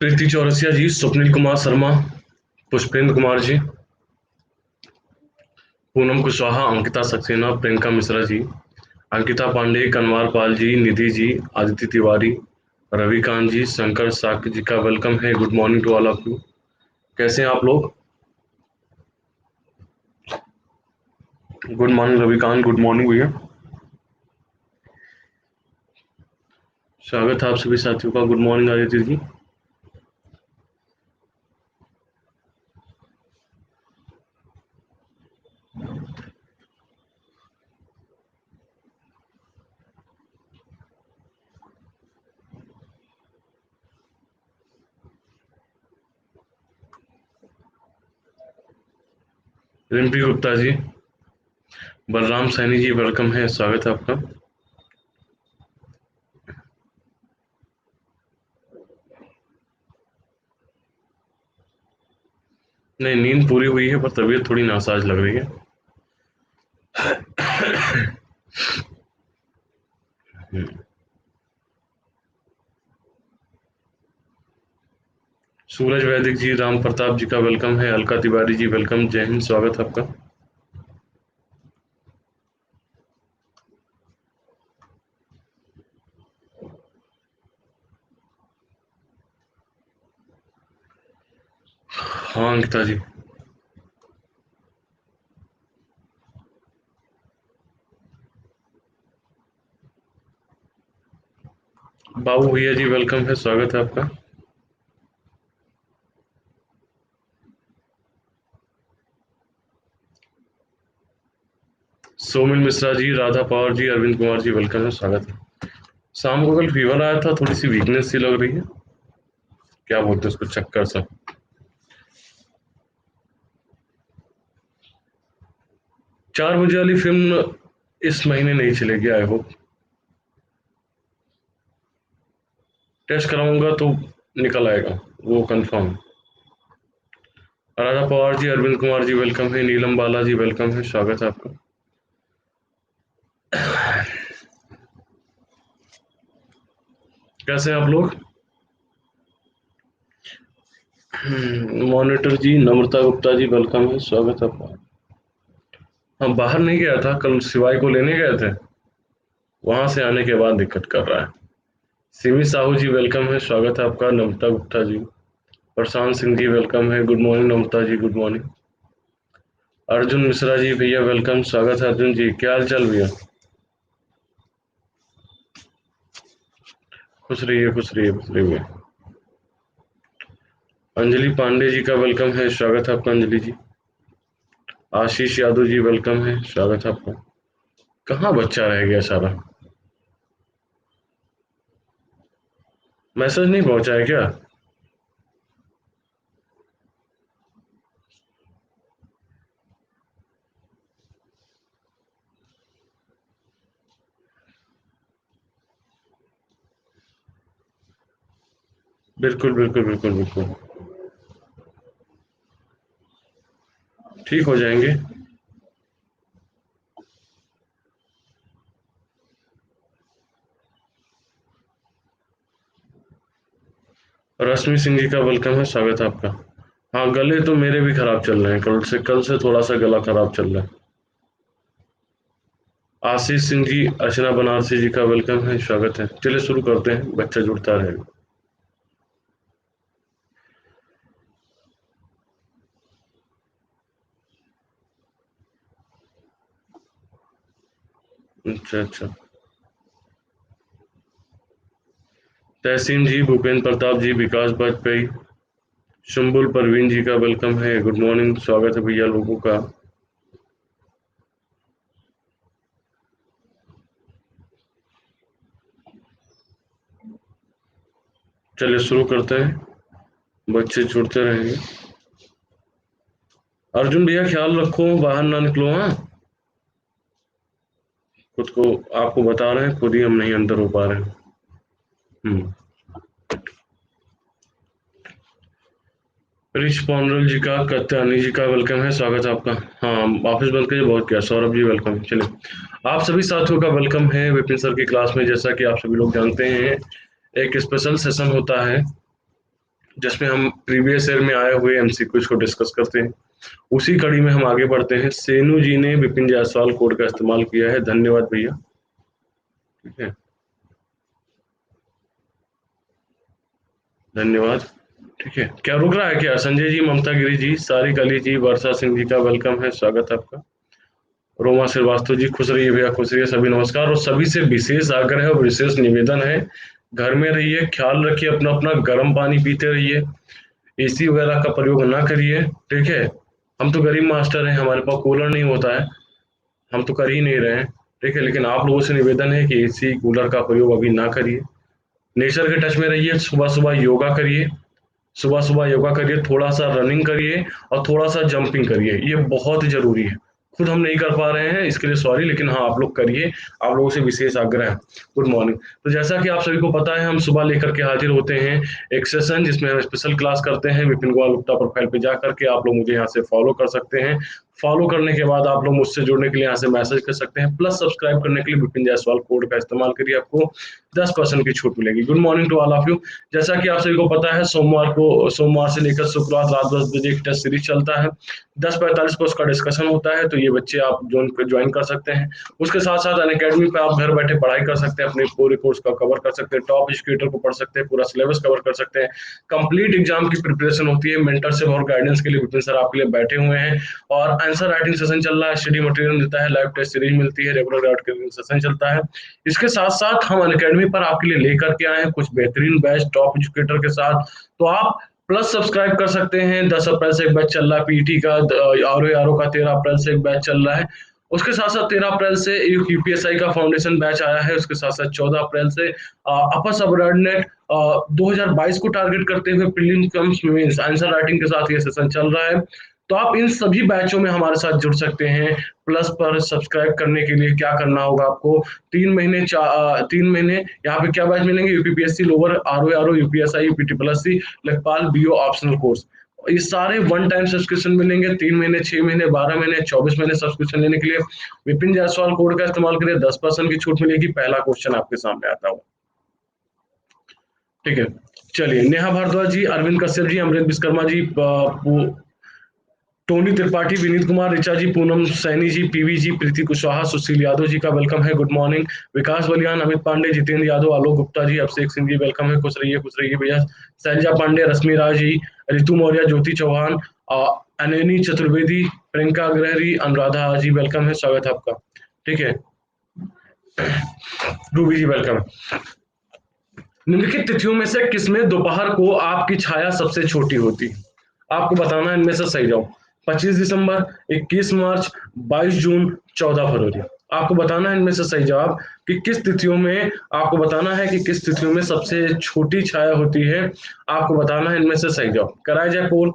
प्रीति चौरसिया जी, स्वप्निल कुमार शर्मा, पुष्पेंद्र कुमार जी, पूनम कुशवाहा, अंकिता सक्सेना, प्रियंका मिश्रा जी, अंकिता पांडे, कनवार पाल जी, निधि जी, आदित्य तिवारी, रविकांत जी, शंकर साकी जी का वेलकम है। Good morning to all of you. कैसे हैं आप लोग? Good morning Ravikant, good morning भैया। स्वागत है आप सभी साथियों का। Good morning Aditya ji. Rimpy Gupta ji, Balram Saini ji, welcome है, स्वागत है आपका। नहीं, नींद पूरी हुई है पर तबीयत थोड़ी नासाज लग रही है। सूरज वैदिक जी, राम प्रताप जी का वेलकम है, अलका तिवारी जी वेलकम, जय हिंद, स्वागत है आपका। हाँ अंकिता जी। बाबू भैया जी वेलकम है, स्वागत है आपका। सोमिल मिश्रा जी, राधा पवार जी, अरविंद कुमार जी वेलकम है, स्वागत है। शाम को कल फीवर आया था, थोड़ी सी वीकनेस सी लग रही है। क्या बोलते हैं उसको, चक्कर सा। 4 बजे वाली फिल्म इस महीने नहीं चलेगी, आई होप। टेस्ट कराऊंगा तो निकल आएगा, वो कंफर्म। राधा पवार जी, अरविंद कुमार जी वेलकम है, नीलम बाला जी वेलकम है, स्वागत है आपका। कैसे हैं आप लोग? मॉनिटर जी, नम्रता गुप्ता जी वेलकम है, स्वागत है आपका। हम बाहर नहीं गया था, कल शिवाय को लेने गए थे, वहां से आने के बाद दिक्कत कर रहा है। सिमी साहू जी वेलकम है, स्वागत है आपका। नम्रता गुप्ता जी, प्रशांत सिंह जी वेलकम है, गुड मॉर्निंग नम्रता जी, गुड मॉर्निंग। अर्जुन मिश्रा जी भैया वेलकम, स्वागत है अर्जुन जी, क्या हाल चाल भैया? खुश रहिए, खुश रहिए, खुश रहिए भैया। अंजलि पांडे जी का वेलकम है, स्वागत है आपका अंजलि जी। आशीष यादव जी वेलकम है, स्वागत है आपका। कहाँ बच्चा रह गया सारा? मैसेज नहीं पहुंचा है क्या? बिल्कुल बिल्कुल बिल्कुल बिल्कुल, ठीक हो जाएंगे। रश्मि सिंह जी का वेलकम है, स्वागत है आपका। हाँ, गले तो मेरे भी खराब चल रहे हैं, कल से थोड़ा सा गला खराब चल रहा है। आशीष सिंह जी, अर्चना बनारसी जी का वेलकम है, स्वागत है। चलिए शुरू करते हैं, बच्चा जुड़ता रहेगा। अच्छा अच्छा। तहसीन जी, भूपेंद्र प्रताप जी, विकास वाजपेयी, शुम्बुल परवीन जी का वेलकम है, गुड मॉर्निंग, स्वागत है भैया लोगों का। चलिए शुरू करते हैं, बच्चे जुड़ते रहेंगे। अर्जुन भैया ख्याल रखो, बाहर ना निकलो, हाँ। खुद को, आपको बता रहे हैं, खुद ही हम नहीं अंदर हो पा रहे हैं। हम्म। रिच पॉन्डल जी का, कत्यानी जी का वेलकम है, स्वागत है आपका। हाँ, ऑफिस बंद करिए, बहुत क्या। सौरभ जी वेलकम, चलिए। आप सभी साथियों का वेलकम है विपिन सर की क्लास में। जैसा कि आप सभी लोग जानते हैं, एक स्पेशल सेशन होता है जिसमें हम प्रीवियस ईयर में आए हुए एमसीक्यूज को डिस्कस करते हैं। उसी कड़ी में हम आगे बढ़ते हैं। सेनू जी ने विपिन जायसवाल कोड का इस्तेमाल किया है, धन्यवाद भैया। ठीक है, धन्यवाद। ठीक है, क्या रुक रहा है क्या? संजय जी, ममता गिरी जी, सारिक अली जी, वर्षा सिंह जी का वेलकम है, स्वागत है आपका। रोमा श्रीवास्तव जी, खुश रहिए भैया, खुश रहिए, सभी नमस्कार। और सभी से विशेष आग्रह और विशेष निवेदन है, घर में रहिए, ख्याल रखिए अपना अपना, गर्म पानी पीते रहिए, एसी वगैरह का प्रयोग ना करिए। ठीक है, हम तो गरीब मास्टर हैं, हमारे पास कूलर नहीं होता है, हम तो कर ही नहीं रहे हैं। ठीक है, लेकिन आप लोगों से निवेदन है कि एसी कूलर का प्रयोग अभी ना करिए। नेचर के टच में रहिए, सुबह सुबह योगा करिए, सुबह सुबह योगा करिए, थोड़ा सा रनिंग करिए और थोड़ा सा जंपिंग करिए, ये बहुत जरूरी है। खुद हम नहीं कर पा रहे हैं, इसके लिए सॉरी, लेकिन हाँ आप लोग करिए, आप लोगों से विशेष आग्रह है। Good morning. तो जैसा कि आप सभी को पता है, हम सुबह लेकर के हाजिर होते हैं एक सेशन, जिसमें हम स्पेशल क्लास करते हैं। विपिन कुमार गुप्ता प्रोफाइल पे जा करके आप लोग मुझे यहाँ से फॉलो कर सकते हैं। फॉलो करने के बाद आप लोग मुझसे जुड़ने के लिए यहाँ से मैसेज कर सकते हैं, प्लस सब्सक्राइब करने के लिए विपिन जायसवाल कोड का इस्तेमाल करिए, आपको 10% की छूट मिलेगी। Good morning to all of you. जैसा कि आप सभी को पता है, सोमवार से लेकर शुक्रवार रात 10 बजे एक टेस्ट सीरीज चलता है, 10:45 को उसका डिस्कशन होता है, तो ये बच्चे आप ज्वाइन कर सकते हैं। उसके साथ साथ अनअकैडमी पे आप घर बैठे पढ़ाई कर सकते हैं, अपने पूरे कोर्स का कवर कर सकते हैं, टॉप एजुकेटर को पढ़ सकते हैं, पूरा सिलेबस कवर कर सकते हैं, कंप्लीट एग्जाम की प्रिपरेशन होती है। मेंटरशिप और गाइडेंस के लिए विपिन सर आपके लिए बैठे हुए हैं, और आंसर राइटिंग सेशन चल रहा है, स्टडी मटेरियल मिलता है, लाइव टेस्ट सीरीज मिलती है, रेगुलर गाइड सेशन चलता है। इसके साथ साथ हम अनअकैडमी पर आपके लिए लेकर के आए हैं कुछ बेहतरीन बैच टॉप एजुकेटर के साथ, तो आप प्लस सब्सक्राइब कर सकते हैं। 10 अप्रैल से एक बैच चल रहा है पीटी का, आर का 13 अप्रैल से एक बैच चल रहा है। उसके साथ साथ 13 अप्रैल से एक यूपीएसआई का फाउंडेशन बैच आया है। उसके साथ साथ 14 अप्रैल से अपर सबऑर्डिनेट 2022 को टारगेट करते हुए prelims comes mains answer writing के साथ ये सेशन चल रहा है। तो आप इन सभी बैचों में हमारे साथ जुड़ सकते हैं। प्लस पर सब्सक्राइब करने के लिए क्या करना होगा आपको, 3 महीने यहाँ पे क्या बैच मिलेंगे, UPPSC lower, R O UPSI, UPT plus C, लेखपाल, बीओ ऑप्शनल कोर्स, ये सारे वन टाइम सब्सक्रिप्शन मिलेंगे। 3 महीने, 6 महीने, 12 महीने, 24 महीने सब्सक्रिप्शन लेने के लिए विपिन जायसवाल कोड का इस्तेमाल करिए, 10% की छूट मिलेगी। पहला क्वेश्चन आपके सामने आता हूँ। ठीक है, चलिए, नेहा भारद्वाज जी, अरविंद कश्यप जी, अमृत विश्वकर्मा जी, टोनी त्रिपाठी, विनीत कुमार, ऋचा जी, पूनम सैनी जी, पीवी जी, प्रीति कुशवाहा, सुशील यादव जी का वेलकम है, गुड मॉर्निंग। विकास बलियान, अमित पांडे, जितेंद्र यादव, आलोक गुप्ता जी, अभिषेक सिंह जी, वेलकम है, खुश रहिए भैया। शैलजा पांडे, रश्मि राज जी, ऋतु मौर्य, ज्योति चौहान, अनैनी चतुर्वेदी, प्रियंका अग्रहरी, अनुराधा जी, वेलकम है, स्वागत है आपका। ठीक है, रूबी जी वेलकम। निम्नलिखित तिथियों में से किसमें दोपहर को आपकी छाया सबसे छोटी होती है? आपको बताना है इनमें से सही जवाब। 25 दिसंबर, 21 मार्च, 22 जून, 14 फरवरी। आपको बताना है इनमें से सही जवाब कि किस तिथियों में, आपको बताना है कि किस तिथियों में सबसे छोटी छाया होती है। आपको बताना है इनमें से सही जवाब। कराया जाए पोल,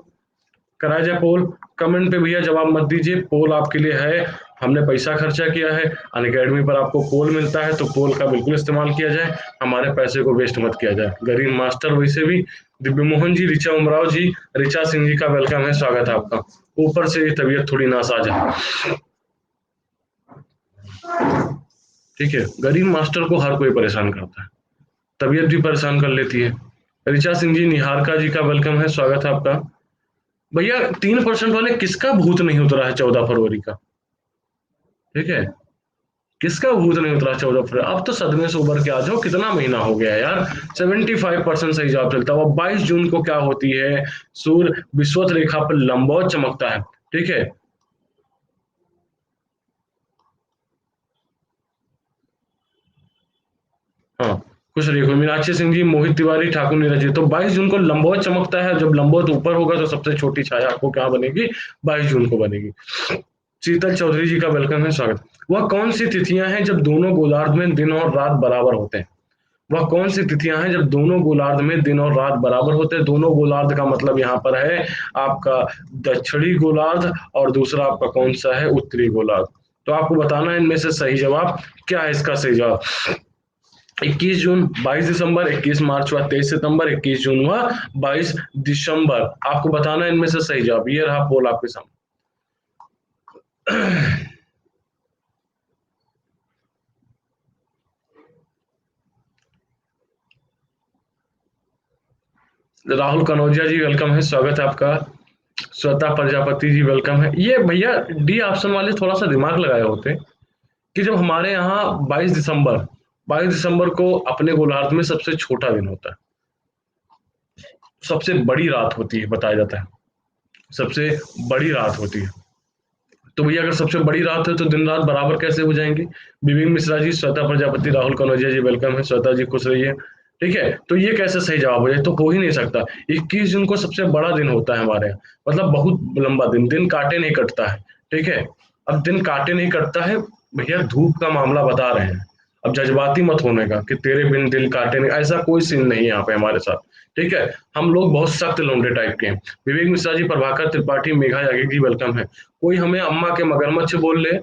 कराया जाए पोल। कमेंट पे भैया जवाब मत दीजिए, पोल आपके लिए है, हमने पैसा खर्चा किया है, अनअकैडमी पर आपको पोल मिलता है, तो पोल का बिल्कुल इस्तेमाल किया जाए, हमारे पैसे को वेस्ट मत किया जाए। गरीब मास्टर वैसे भी। दिव्य मोहन जी, ऋचा उमराव जी, ऋचा सिंह जी का वेलकम है, स्वागत है आपका। ऊपर से तबीयत थोड़ी नासाज है। ठीक है, गरीब मास्टर को हर कोई परेशान करता है, तबीयत भी परेशान कर लेती है। ऋचा सिंह जी, निहारका जी का वेलकम है, स्वागत है आपका। भैया 3% वाले किसका भूत नहीं उतरा है 14 फरवरी का? ठीक है, किसका भूत नहीं उतरा 14 फरवरी? अब तो सदमे से उबर के आ जाओ, कितना महीना हो गया है यार। 75% सही जवाब चलता है। 22 जून को क्या होती है? सूर्य विषुवत रेखा पर लंबवत चमकता है। ठीक है, हाँ, खुश रहिए। मीनाक्षी सिंह जी, मोहित तिवारी, ठाकुर नीरज जी, तो 22 जून को लंबवत चमकता है। जब लंबवत ऊपर होगा तो सबसे छोटी छाया आपको क्या बनेगी? 22 जून को बनेगी। शीतल चौधरी जी का वेलकम है, स्वागत। वह कौन सी तिथियां हैं जब दोनों गोलार्ध में दिन और रात बराबर होते हैं? वह कौन सी तिथियां हैं जब दोनों गोलार्ध में दिन और रात बराबर होते हैं? दोनों गोलार्ध का मतलब यहाँ पर है आपका दक्षिणी गोलार्ध, और दूसरा आपका कौन सा है? उत्तरी गोलार्ध। तो आपको बताना है इनमें से सही जवाब क्या है। इसका सही जवाब 21 जून, 22 दिसंबर, 21 मार्च हुआ, 23 सितंबर, 21 जून हुआ, 22 दिसंबर। आपको बताना है इनमें से सही जवाब। ये रहा पोल आपके सामने। राहुल कनौजिया जी वेलकम है, स्वागत है आपका। श्वेता प्रजापति जी वेलकम है। ये भैया डी ऑप्शन वाले थोड़ा सा दिमाग लगाए होते कि जब हमारे यहाँ 22 दिसंबर को अपने गोलार्ध में सबसे छोटा दिन होता है, सबसे बड़ी रात होती है, बताया जाता है सबसे बड़ी रात होती है। तो भैया अगर सबसे बड़ी रात है तो दिन रात बराबर कैसे हो जाएंगे? विवेक मिश्रा जी, श्वेता प्रजापति, राहुल कनौजिया जी वेलकम है, श्वेता जी खुश रहिए। ठीक है, तो ये कैसे सही जवाब हो जाए? तो हो ही नहीं सकता। 21 जून को सबसे बड़ा दिन होता है हमारे यहाँ, मतलब बहुत लंबा दिन, दिन काटे नहीं कटता है। ठीक है, अब दिन काटे नहीं कटता है, भैया धूप का मामला बता रहे हैं। अब जज्बाती मत होने का कि तेरे बिन दिल काटे नहीं, ऐसा कोई सीन नहीं है यहाँ पे हमारे साथ। ठीक है, हम लोग बहुत सख्त लौंडे टाइप के हैं। विवेक मिश्रा जी, प्रभाकर त्रिपाठी, मेघा यागिक जी वेलकम है। कोई हमें अम्मा के मगरमच्छ बोल ले,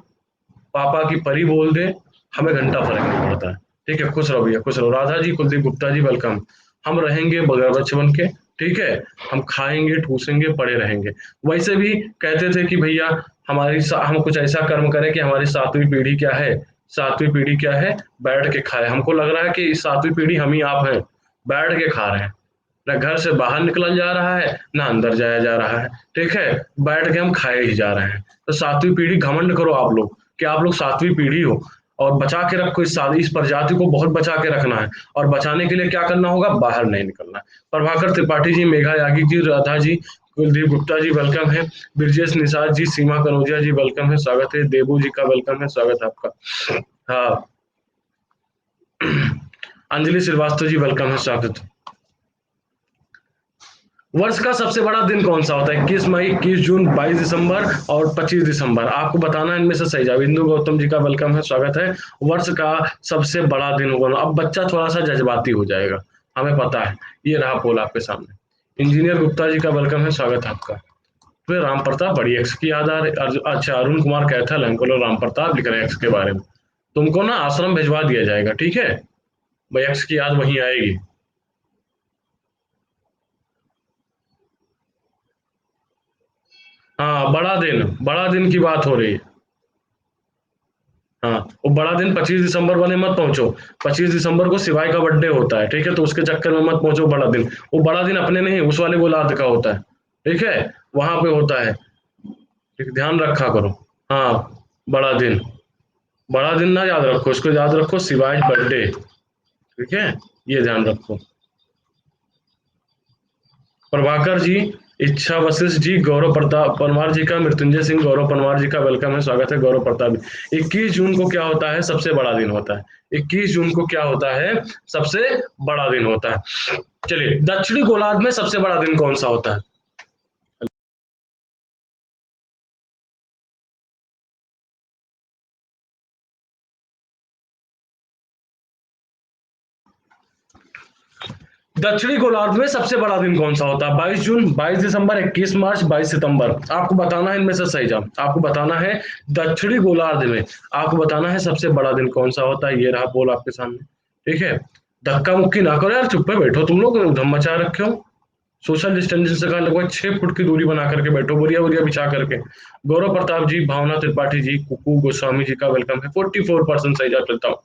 पापा की परी बोल दे, हमें घंटा फर्क नहीं पड़ता है। ठीक है, खुश रहो भैया, खुश रहो। राधा जी, कुलदीप गुप्ता जी वेलकम। हम रहेंगे मगरमच्छ बन के। ठीक है, हम खाएंगे, ठूसेंगे, पड़े रहेंगे। वैसे भी कहते थे कि भैया हम कुछ ऐसा कर्म करें कि हमारी सातवीं पीढ़ी क्या है, सातवीं पीढ़ी क्या है, बैठ के खाए। हमको लग रहा है कि सातवीं पीढ़ी हम ही आप हैं, बैठ के खा रहे हैं। ना घर से बाहर निकला जा रहा है, ना अंदर जाया जा रहा है। ठीक है, बैठ के हम खाए ही जा रहे हैं। तो सातवीं पीढ़ी घमंड करो आप लोग कि आप लोग सातवीं पीढ़ी हो, और बचा के रखो। इस प्रजाति को बहुत बचा के रखना है, और बचाने के लिए क्या करना होगा? बाहर नहीं निकलना है। प्रभाकर त्रिपाठी जी, मेघा यागिक जी, राधा जी, कुलदीप गुप्ता जी वेलकम है। ब्रजेश निषाद जी, सीमा कनौजिया जी वेलकम है, स्वागत है। देबू जी का वेलकम है, स्वागत है आपका। हाँ, अंजलि श्रीवास्तव जी वेलकम है, स्वागत। वर्ष का सबसे बड़ा दिन कौन सा होता है? 21 मई, 21 जून, 22 दिसंबर और 25 दिसंबर। आपको बताना है इनमें से सही जवाब। इंदु गौतम जी का वेलकम है, स्वागत है। वर्ष का सबसे बड़ा दिन कौन? अब बच्चा थोड़ा सा जज्बाती हो जाएगा, हमें पता है। ये रहा पोल आपके सामने। इंजीनियर गुप्ता जी का वेलकम है, स्वागत है आपका। फिर राम प्रताप, बड़ी एक्स की याद आ रही। अच्छा, अरुण कुमार कैथल, अंकुल और राम प्रताप लिख रहे हैं एक्स के बारे में। तुमको ना आश्रम भिजवा दिया जाएगा, ठीक है भाई, एक्स की याद वहीं आएगी। हाँ, बड़ा दिन की बात हो रही है। हाँ, वो बड़ा दिन 25 दिसंबर वाले मत पहुंचो। 25 दिसंबर को सिवाय का बर्थडे होता है, ठीक है, तो उसके चक्कर में मत पहुंचो बड़ा दिन। वो बड़ा दिन अपने नहीं, उस वाले गोलार्ध का होता है। ठीक है, वहां पे होता है। ठीक, ध्यान रखा करो। हाँ, बड़ा दिन, बड़ा दिन ना याद रखो, इसको याद रखो सिवाय बर्थडे। ठीक है, ये ध्यान रखो। प्रभाकर जी, इच्छा वशिष्ठ जी, गौरव प्रताप परमार जी का, मृत्युंजय सिंह, गौरव परमार जी का वेलकम है, स्वागत है। गौरव प्रताप जी, 21 जून को क्या होता है? सबसे बड़ा दिन होता है। 21 जून को क्या होता है? सबसे बड़ा दिन होता है। चलिए, दक्षिणी गोलार्ध में सबसे बड़ा दिन कौन सा होता है? दक्षिणी गोलार्ध में सबसे बड़ा दिन कौन सा होता है? 22 जून, 22 दिसंबर, 21 मार्च, 22 सितंबर। आपको बताना है इनमें से सही जवाब। आपको बताना है दक्षिणी गोलार्ध में, आपको बताना है सबसे बड़ा दिन कौन सा होता है। ये रहा बोल आपके सामने। ठीक है, धक्का मुक्की ना करो यार, चुप पे बैठो तुम लोग, धम मचा रखे हो। सोशल डिस्टेंसिंग से कहा, लगभग 6 फुट की दूरी बना करके बैठो, बोरिया बोरिया बिछा करके। गौरव प्रताप जी, भावना त्रिपाठी जी, कुकू गोस्वामी जी का वेलकम है। 44% सही जवाब चलता हूँ।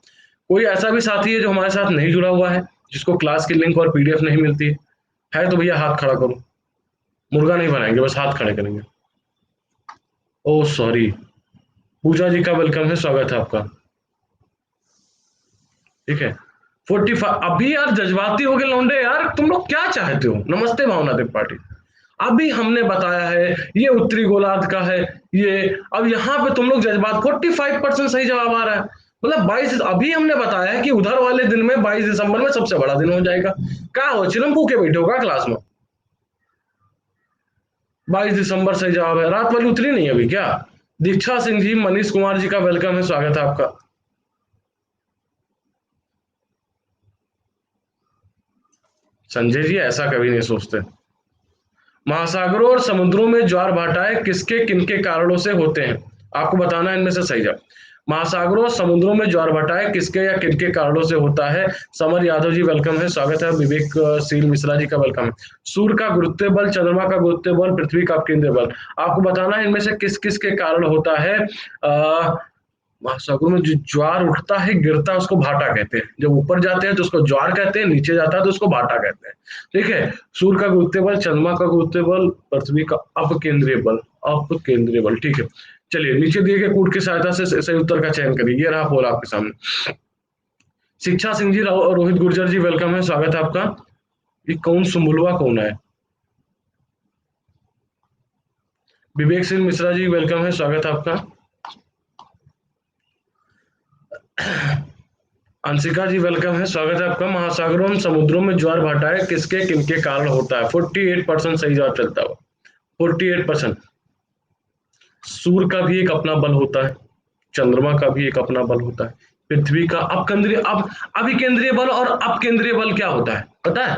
कोई ऐसा भी साथी है जो हमारे साथ नहीं जुड़ा हुआ है, जिसको क्लास की लिंक और पीडीएफ नहीं मिलती है तो भैया हाथ खड़ा करो। मुर्गा नहीं बनाएंगे, बस हाथ खड़े करेंगे। ओ सॉरी, पूजा जी का वेलकम है, स्वागत है आपका। ठीक है, 45। अभी यार जज्बाती हो गए लौंडे, यार तुम लोग क्या चाहते हो? नमस्ते भावना त्रिपाठी। अभी हमने बताया है ये उत्तरी गोलार्ध का है। ये अब यहाँ पे तुम लोग जज्बात, 45% सही जवाब आ रहा है। मतलब 22, अभी हमने बताया है कि उधर वाले दिन में 22 दिसंबर में सबसे बड़ा दिन हो जाएगा। क्या हो चिलम के बैठे होगा क्लास में? 22 दिसंबर सही जवाब है। रात वाली उतरी नहीं अभी क्या? दीक्षा सिंह जी, मनीष कुमार जी का वेलकम है, स्वागत है आपका। संजय जी, ऐसा कभी नहीं सोचते। महासागरों और समुद्रों में ज्वार भाटाएं किसके किनके कारणों से होते हैं? आपको बताना है इनमें से सही जवाब। महासागरों और समुद्रों में ज्वार भाटाएं किसके या किनके कारणों से होता है? समर यादव जी वेलकम है, स्वागत है। विवेक सील मिश्रा जी का वेलकम है। सूर्य का गुरुत्व बल, चंद्रमा का गुरुत्व बल, पृथ्वी का केंद्र बल। आपको बताना है इनमें से किस किस के कारण होता है। महासागरों में जो ज्वार उठता है गिरता है उसको भाटा कहते हैं। जब ऊपर जाते हैं तो उसको ज्वार कहते हैं, नीचे जाता है तो उसको भाटा कहते हैं। ठीक है। सूर्य का गुरुत्वीय बल, चंद्रमा का गुरुत्वीय बल, पृथ्वी का अपकेंद्रीय बल। अपकेंद्रीय बल, ठीक है। चलिए नीचे दिए गए कूट की सहायता से सही उत्तर का चयन करिए। ये रहा पोल आपके सामने। शिक्षा सिंह जी, रोहित गुर्जर जी वेलकम है, स्वागत है आपका। ये कौन सुमुलवा कौन है? विवेक सिंह मिश्रा जी वेलकम है, स्वागत है आपका। अंशिका जी वेलकम है, स्वागत है आपका। महासागरों और समुद्रों में ज्वार भाटाएं किसके किनके कारण होता है? 48% सही जवाब चलता हुआ। 48%। सूर्य का भी एक अपना बल होता है, चंद्रमा का भी एक अपना बल होता है, पृथ्वी का अपकेंद्रीय अब अभिकेंद्रीय बल और अपकेंद्रीय बल क्या होता है पता है?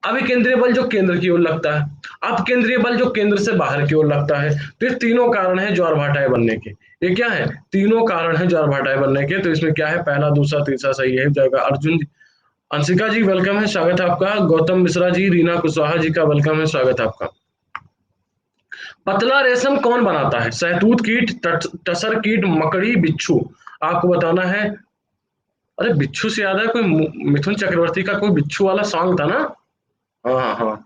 अभिकेंद्रीय बल जो केंद्र की ओर लगता है, अपकेंद्रीय बल जो केंद्र से बाहर की ओर लगता है। तो ये तीनों कारण है ज्वार भाटाएं बनने के। ये क्या है? तीनों कारण है ज्वार भाटाएं बनने के। तो इसमें क्या है? पहला दूसरा तीसरा सही है जगह। अर्जुन अंशिका जी वेलकम है, स्वागत है आपका। गौतम मिश्रा जी, रीना कुशवाहा जी का वेलकम है, स्वागत है आपका। पतला रेशम कौन बनाता है? शहतूत कीट, टसर कीट, मकड़ी, बिच्छू। आपको बताना है। अरे बिच्छू से याद है, कोई मिथुन चक्रवर्ती का कोई बिच्छू वाला सॉन्ग था ना? हाँ हाँ हाँ,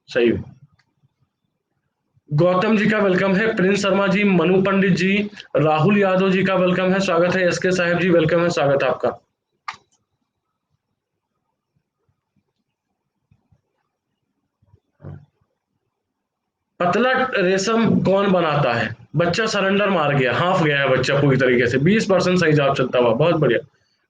सही। गौतम जी का वेलकम है। प्रिंस शर्मा जी, मनु पंडित जी, राहुल यादव जी का वेलकम है, स्वागत है। एसके साहिब जी वेलकम है, स्वागत है आपका। पतला रेशम कौन बनाता है? बच्चा सरेंडर मार गया, हाफ गया है बच्चा पूरी तरीके से। 20% सही जवाब चलता हुआ, बहुत बढ़िया।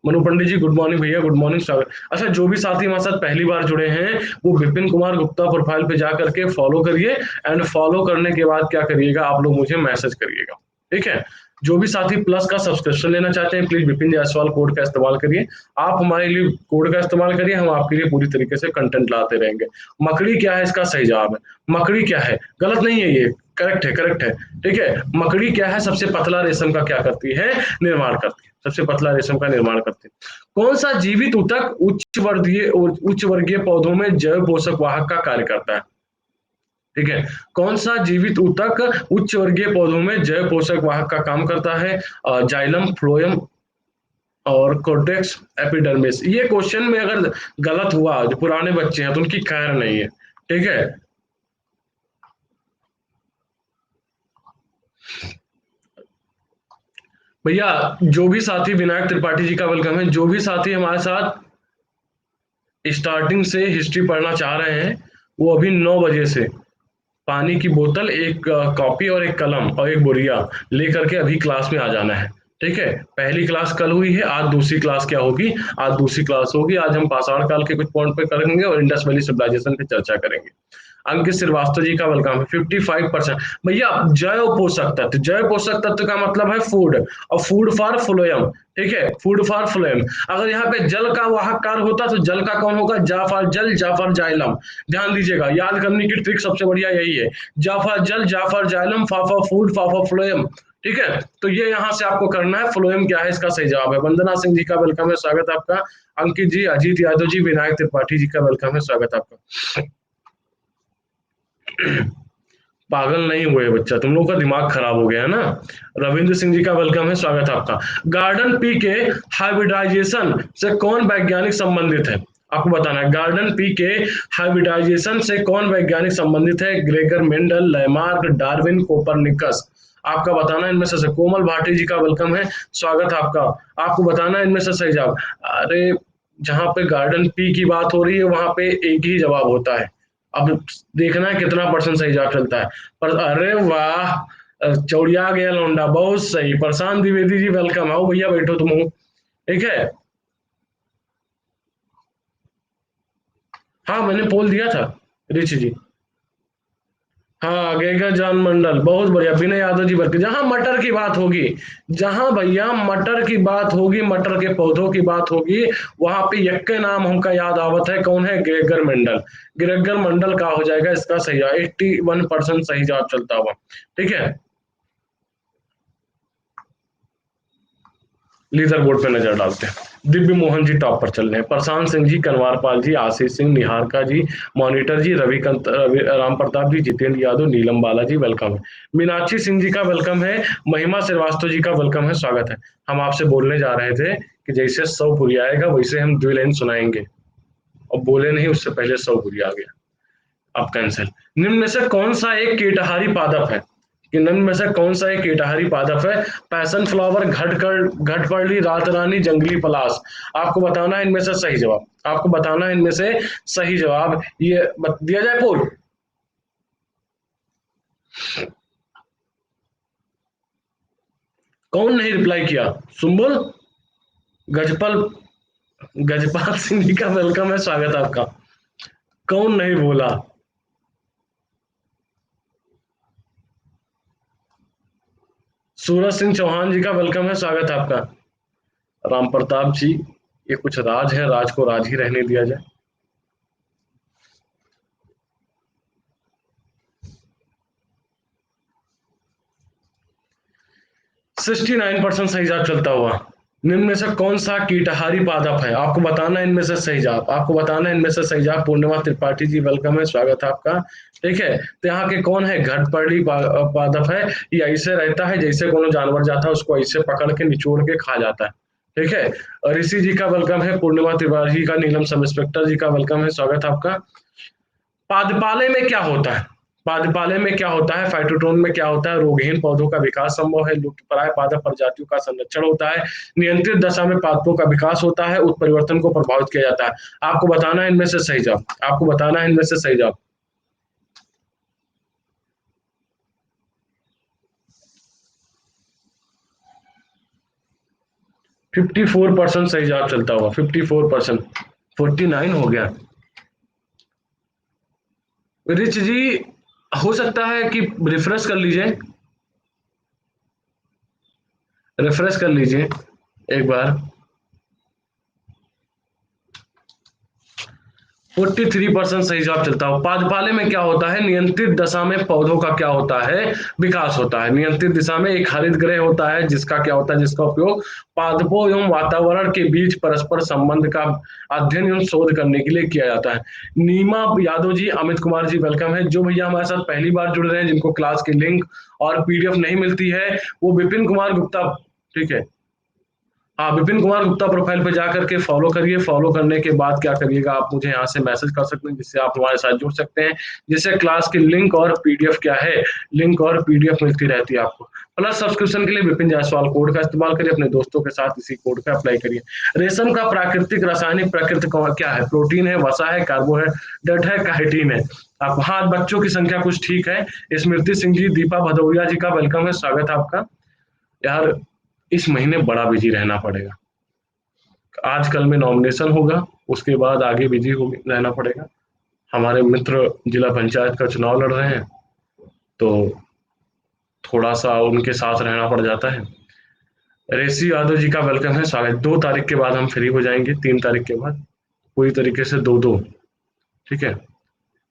मनु पंडित जी गुड मॉर्निंग भैया, गुड मॉर्निंग, स्वागत। अच्छा, जो भी साथी हमारे साथ पहली बार जुड़े हैं वो विपिन कुमार गुप्ता प्रोफाइल पे जा करके फॉलो करिए। एंड फॉलो करने के बाद क्या करिएगा, आप लोग मुझे मैसेज करिएगा। ठीक है। जो भी साथी प्लस का सब्सक्रिप्शन लेना चाहते हैं प्लीज विपिन जायसवाल कोड का इस्तेमाल करिए। आप हमारे लिए कोड का इस्तेमाल करिए, हम आपके लिए पूरी तरीके से कंटेंट लाते रहेंगे। मकड़ी क्या है इसका सही जवाब है। मकड़ी क्या है? गलत नहीं है ये, करेक्ट है, करेक्ट है। ठीक है। मकड़ी क्या है? सबसे पतला रेशम का क्या करती है? निर्माण करती है। सबसे पतला रेशम का निर्माण करती है। कौन सा जीवित ऊतक उच्च वर्गीय पौधों में जैव पोषक वाहक का कार्य करता है? ठीक है। कौन सा जीवित ऊतक उच्च वर्गीय पौधों में जैव पोषक वाहक का काम करता है? जाइलम, फ्लोएम और कोर्टेक्स एपिडर्मिस। ये क्वेश्चन में अगर गलत हुआ, जो पुराने बच्चे हैं तो उनकी खैर नहीं है। ठीक है। भैया, जो भी साथी विनायक त्रिपाठी जी का वेलकम है। जो भी साथी हमारे साथ स्टार्टिंग से हिस्ट्री पढ़ना चाह रहे हैं वो अभी 9 बजे से पानी की बोतल, एक कॉपी और एक कलम और एक बोरिया लेकर के अभी क्लास में आ जाना है। ठीक है। पहली क्लास कल हुई है, आज दूसरी क्लास क्या होगी? आज दूसरी क्लास होगी। आज हम पाषाण काल के कुछ पॉइंट पे करेंगे और इंडस वैली सिविलाइजेशन पे चर्चा करेंगे। अंकित श्रीवास्तव जी का वेलकम है। 55%। भैया, जैव पोषक तत्व, जैव पोषक तत्व का मतलब है फूड, और फूड फॉर फ्लोएम। ठीक है, फूड फॉर फ्लोएम। अगर यहाँ पे जल का वाहक कार्य होता तो जल का कौन होगा? जा फॉर जल, जा फॉर जाइलम। ध्यान दीजिएगा, याद करने की ट्रिक सबसे बढ़िया यही है। जा फॉर जल, जा फॉर जाइलम, फा फॉर फूड, फा फॉर फ्लोएम। ठीक है। तो ये यहाँ से आपको करना है। फ्लोएम क्या है इसका सही जवाब है। वंदना सिंह जी का वेलकम है, स्वागत है आपका। अंकित जी, अजीत यादव जी, विनायक त्रिपाठी जी का वेलकम है, स्वागत है आपका। पागल नहीं हुए बच्चा, तुम लोग का दिमाग खराब हो गया है ना। रविंद्र सिंह जी का वेलकम है, स्वागत है आपका। गार्डन पी के हाइब्रिडाइजेशन से कौन वैज्ञानिक संबंधित है? आपको बताना है। गार्डन पी के हाइब्रिडाइजेशन से कौन वैज्ञानिक संबंधित है? Gregor Mendel, Lamarck, Darwin, Copernicus. आपका बताना है इनमें से। कोमल भाटी जी का वेलकम है, स्वागत है आपका। आपको बताना है इनमें से सही जवाब। अरे, जहां पे गार्डन पी की बात हो रही है वहां पे एक ही जवाब होता है। अब देखना है कितना परसेंट सही जवाब चलता है। पर अरे वाह, चौड़िया गया लौंडा, बहुत सही। प्रशांत द्विवेदी जी वेलकम, आओ भैया बैठो तुम। ठीक है। हाँ, मैंने पोल दिया था रिचि जी। हाँ, गेगा जान मंडल, बहुत बढ़िया। विनय यादव जी बल्कि जहां मटर की बात होगी, जहां भैया मटर की बात होगी, मटर के पौधों की बात होगी, वहां पे यक्के नाम हमका याद आवत है। कौन है? Gregor Mendel. ग्रेगर मंडल का हो जाएगा इसका सही जवाब। 81% सही जवाब चलता हुआ। ठीक है। लीडर बोर्ड पे नजर डालते हैं। दिव्य मोहन जी टॉप पर चल रहे हैं, प्रशांत सिंह जी, कनवारपाल जी, आशीष सिंह, निहारिका जी, मॉनिटर जी, राम प्रताप जी, जितेंद्र यादव, नीलम बालाजी वेलकम है। मीनाक्षी सिंह जी का वेलकम है। महिमा श्रीवास्तव जी का वेलकम है, स्वागत है। हम आपसे बोलने जा रहे थे कि जैसे 100 पूरी आएगा वैसे हम 2 लाइन सुनाएंगे, और बोले नहीं उससे पहले 100 पूरी आ गया। अब कैंसिल। निम्न में से कौन सा एक कीटहारी पादप है? कि निम्न में से कौन सा एक कीटहारी पादप है? पैशन फ्लावर, घटपर्ली, रात रानी, जंगली पलाश। आपको बताना है इनमें से सही जवाब। आपको बताना है इनमें से सही जवाब। ये दिया जाए पोल। कौन नहीं रिप्लाई किया? सुम्बुल, गजपल, गजपाल सिंह जी का वेलकम है, स्वागत है आपका। कौन नहीं बोला? सूरज सिंह चौहान जी का वेलकम है, स्वागत है आपका। राम प्रताप जी, ये कुछ राज है, राज को राज ही रहने दिया जाए। 69% सही जवाब चलता हुआ। निम्न में से कौन सा कीटहारी पादप है? आपको बताना है इनमें से सही जवाब। आपको बताना है इनमें से सही जवाब। पूर्णिमा त्रिपाठी जी वेलकम है, स्वागत है आपका। ठीक है, तो यहाँ के कौन है? घटपर्ली पादप है। ये ऐसे रहता है जैसे कोनो जानवर जाता है उसको ऐसे पकड़ के निचोड़ के खा जाता है। ठीक है, और ऋषि जी का वेलकम है, पूर्णिमा तिवारी का, नीलम सब इंस्पेक्टर जी का वेलकम है, स्वागत है आपका। पादपाले में क्या होता है? पादपाले में क्या होता है? फाइटोटोन में क्या होता है? रोगहीन पौधों का विकास संभव है। लुप्तप्राय पादप प्रजातियों का संरक्षण होता है। नियंत्रित दशा में पादपों का विकास होता है। उत्परिवर्तन को प्रभावित किया जाता है। आपको बताना है इनमें से सही जवाब। आपको बताना है इनमें से सही जवाब। 54% सही जवाब चलता हुआ। 54%। 49 हो गया। रिच जी, हो सकता है कि रिफ्रेश कर लीजिए, रिफ्रेश कर लीजिए एक बार। 43% सही जवाब चलता हो। पादपाले में क्या होता है? नियंत्रित दशा में पौधों का क्या होता है? विकास होता है। नियंत्रित दिशा में एक हरित गृह होता है जिसका क्या होता है? जिसका उपयोग पादपों एवं वातावरण के बीच परस्पर संबंध का अध्ययन एवं शोध करने के लिए किया जाता है। नीमा यादव जी, अमित कुमार जी वेलकम है। जो भैया हमारे साथ पहली बार जुड़ रहे हैं, जिनको क्लास की लिंक और पीडीएफ नहीं मिलती है, वो विपिन कुमार गुप्ता, ठीक है, हाँ, विपिन कुमार गुप्ता प्रोफाइल पे जाकर के फॉलो करिए। फॉलो करने के बाद क्या करिएगा, आप मुझे यहाँ से मैसेज कर सकते हैं जिससे आप हमारे साथ जुड़ सकते हैं, जिससे क्लास की लिंक और पीडीएफ क्या है, लिंक और पीडीएफ मिलती रहती है आपको। प्लस सब्सक्रिप्शन के लिए विपिन जायसवाल कोड का इस्तेमाल करिए, अपने दोस्तों के साथ इसी कोड का अप्लाई करिए। रेशम का प्राकृतिक रासायनिक प्रकृति क्या है? प्रोटीन है, वसा है, कार्बोहाइड्रेट है, काइटिन है। आप, हाँ, बच्चों की संख्या कुछ ठीक है। स्मृति सिंह जी, दीपा भदौरिया जी का वेलकम है, स्वागत है आपका। यार, इस महीने बड़ा बिजी रहना पड़ेगा। आज कल में नॉमिनेशन होगा, उसके बाद आगे बिजी हो रहना पड़ेगा। हमारे मित्र जिला पंचायत का चुनाव लड़ रहे हैं, तो थोड़ा सा उनके साथ रहना पड़ जाता है। रेसी यादव जी का वेलकम है, स्वागत। 2 तारीख के बाद हम फ्री हो जाएंगे, 3 तारीख के बाद पूरी तरीके से दो दो, ठीक है,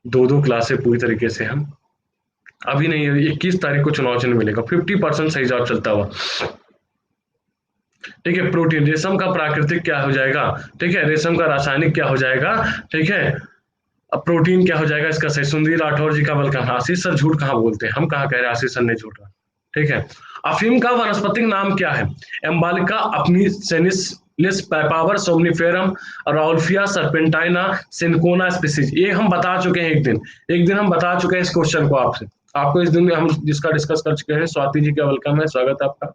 दो दो क्लासे पूरी तरीके से हम, अभी नहीं, 21 तारीख को चुनाव चिन्ह मिलेगा। 50% सही जवाब चलता हुआ। ठीक है, प्रोटीन, रेशम का प्राकृतिक क्या हो जाएगा? ठीक है, रेशम का रासायनिक क्या हो जाएगा? ठीक है, अब प्रोटीन क्या हो जाएगा इसका सही? सुंदरी राठौर जी का वेलकम। आशीष सर झूठ कहाँ बोलते हैं, हम कहाँ कह रहे हैं आशीष सर ने झूठ रहा। ठीक है, अफीम का वानस्पतिक नाम क्या है? एम्बालिका, अपनी सेनिस Papaver, somniferum, Rauwolfia, serpentina, Cinchona species. ये हम बता चुके हैं एक दिन हम बता चुके हैं इस क्वेश्चन को आपसे, आपको इस दिन में हम जिसका डिस्कस कर चुके हैं। स्वाति जी का वेलकम है, स्वागत है आपका।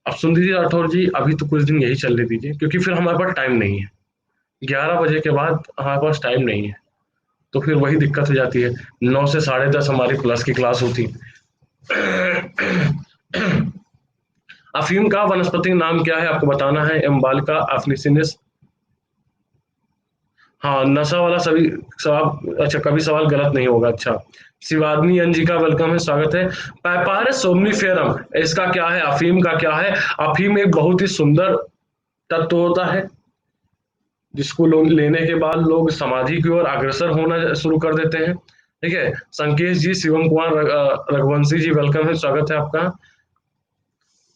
अब सुंदरी राठौर जी, अभी तो कुछ दिन यही चलने दीजिए, क्योंकि फिर हमारे पास टाइम नहीं है। 11 बजे के बाद हमारे पास टाइम नहीं है, तो फिर वही दिक्कत हो जाती है। 9 से 10:30 हमारी प्लस की क्लास होती। अफीम का वनस्पतिक नाम क्या है? आपको बताना है। एम्बालिका अफ्निसिनिस। हाँ, नशा वाला सभी सवाल, अच्छा, कभी सवाल गलत नहीं होगा। अच्छा, शिवादनी एन जी का वेलकम है, स्वागत है। पैपारस सोमनिफेरम, इसका क्या है? अफीम का क्या है? अफीम एक बहुत ही सुंदर तत्व होता है जिसको लोग लेने के बाद लोग समाधि की ओर अग्रसर होना शुरू कर देते हैं। ठीक है, संकेश जी, शिवम कुमार रघुवंशी जी वेलकम है, स्वागत है आपका।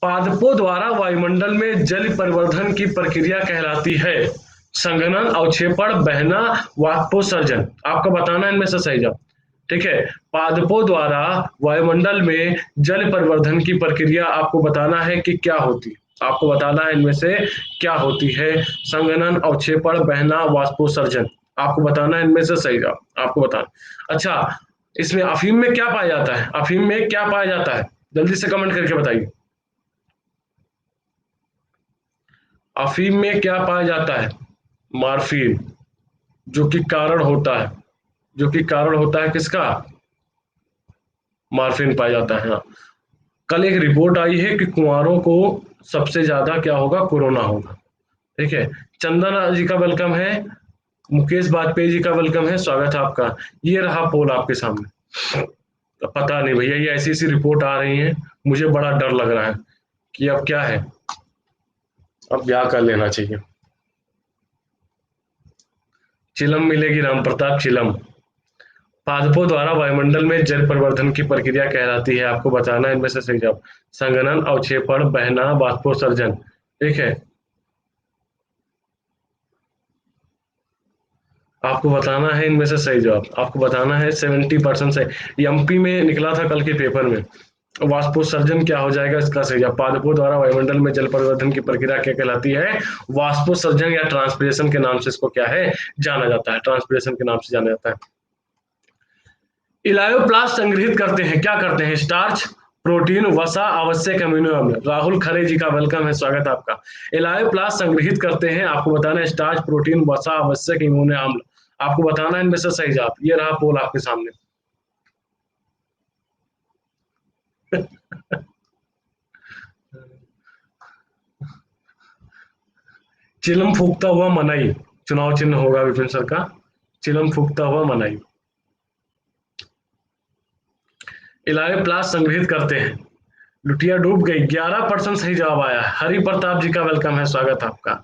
पादपों द्वारा वायुमंडल में जल परिवर्धन की प्रक्रिया कहलाती है संघनन, अवक्षेपण, बहना, वाष्पोत्सर्जन। आपको बताना है इनमें से सही जवाब। ठीक है, पादपों द्वारा वायुमंडल में जल परिवर्धन की प्रक्रिया आपको बताना है कि क्या होती है। आपको बताना है इनमें से क्या होती है। संघनन, अवक्षेपण, बहना, वाष्पोत्सर्जन। आपको बताना है इनमें से सही जवाब। आपको बताना। अच्छा, इसमें अफीम में क्या पाया जाता है? अफीम में क्या पाया जाता है? जल्दी से कमेंट करके बताइए। अफीम में क्या पाया जाता है? मार्फिन, जो कि कारण होता है, जो कि कारण होता है किसका? मार्फिन पाया जाता है। हाँ, कल एक रिपोर्ट आई है कि कुंवारों को सबसे ज्यादा क्या होगा? कोरोना होगा। ठीक है, चंदना जी का वेलकम है, मुकेश बाजपेयी जी का वेलकम है, स्वागत है आपका। ये रहा पोल आपके सामने। तो पता नहीं भैया, ये ऐसी ऐसी रिपोर्ट आ रही है, मुझे बड़ा डर लग रहा है कि अब क्या है, अब ब्याह कर लेना चाहिए। चिलम मिलेगी राम प्रताप, चिलम। पादपों द्वारा वायुमंडल में जल परिवर्धन की प्रक्रिया कहलाती है। आपको बताना है इनमें से सही जवाब। संघनन, अवक्षेपण, बहना, वाष्पोत्सर्जन। ठीक है, आपको बताना है इनमें से सही जवाब। आपको बताना है 70% सही। एमपी में निकला था कल के पेपर में। वाष्पोत्सर्जन क्या हो जाएगा इसका सही जवाब? पादपों द्वारा वायुमंडल में जल परिवर्धन की प्रक्रिया क्या कहलाती है? वाष्पोत्सर्जन या ट्रांसपिरेशन के नाम से इसको क्या है जाना जाता है? ट्रांसपिरेशन के नाम से जाना जाता है। इलायोप्लास्ट संग्रहित करते हैं, क्या करते हैं? स्टार्च, प्रोटीन, वसा, आवश्यक अमीनो अम्ल। राहुल खरे जी का वेलकम है, स्वागत है आपका। इलायोप्लास्ट संग्रहित करते हैं, आपको बताना है स्टार्च, प्रोटीन, वसा, आवश्यक अमीनो अम्ल। आपको बताना है इनमें से सही जवाब। ये रहा पोल आपके सामने। चिलम फूकता हुआ मनाई, चुनाव चिन्ह होगा विपिन सर का। चिलम फूकता हुआ मनाई। इलायोप्लास्ट संग्रहित करते हैं। लुटिया डूब गई, 11% सही जवाब आया। हरि प्रताप जी का वेलकम है, स्वागत है आपका।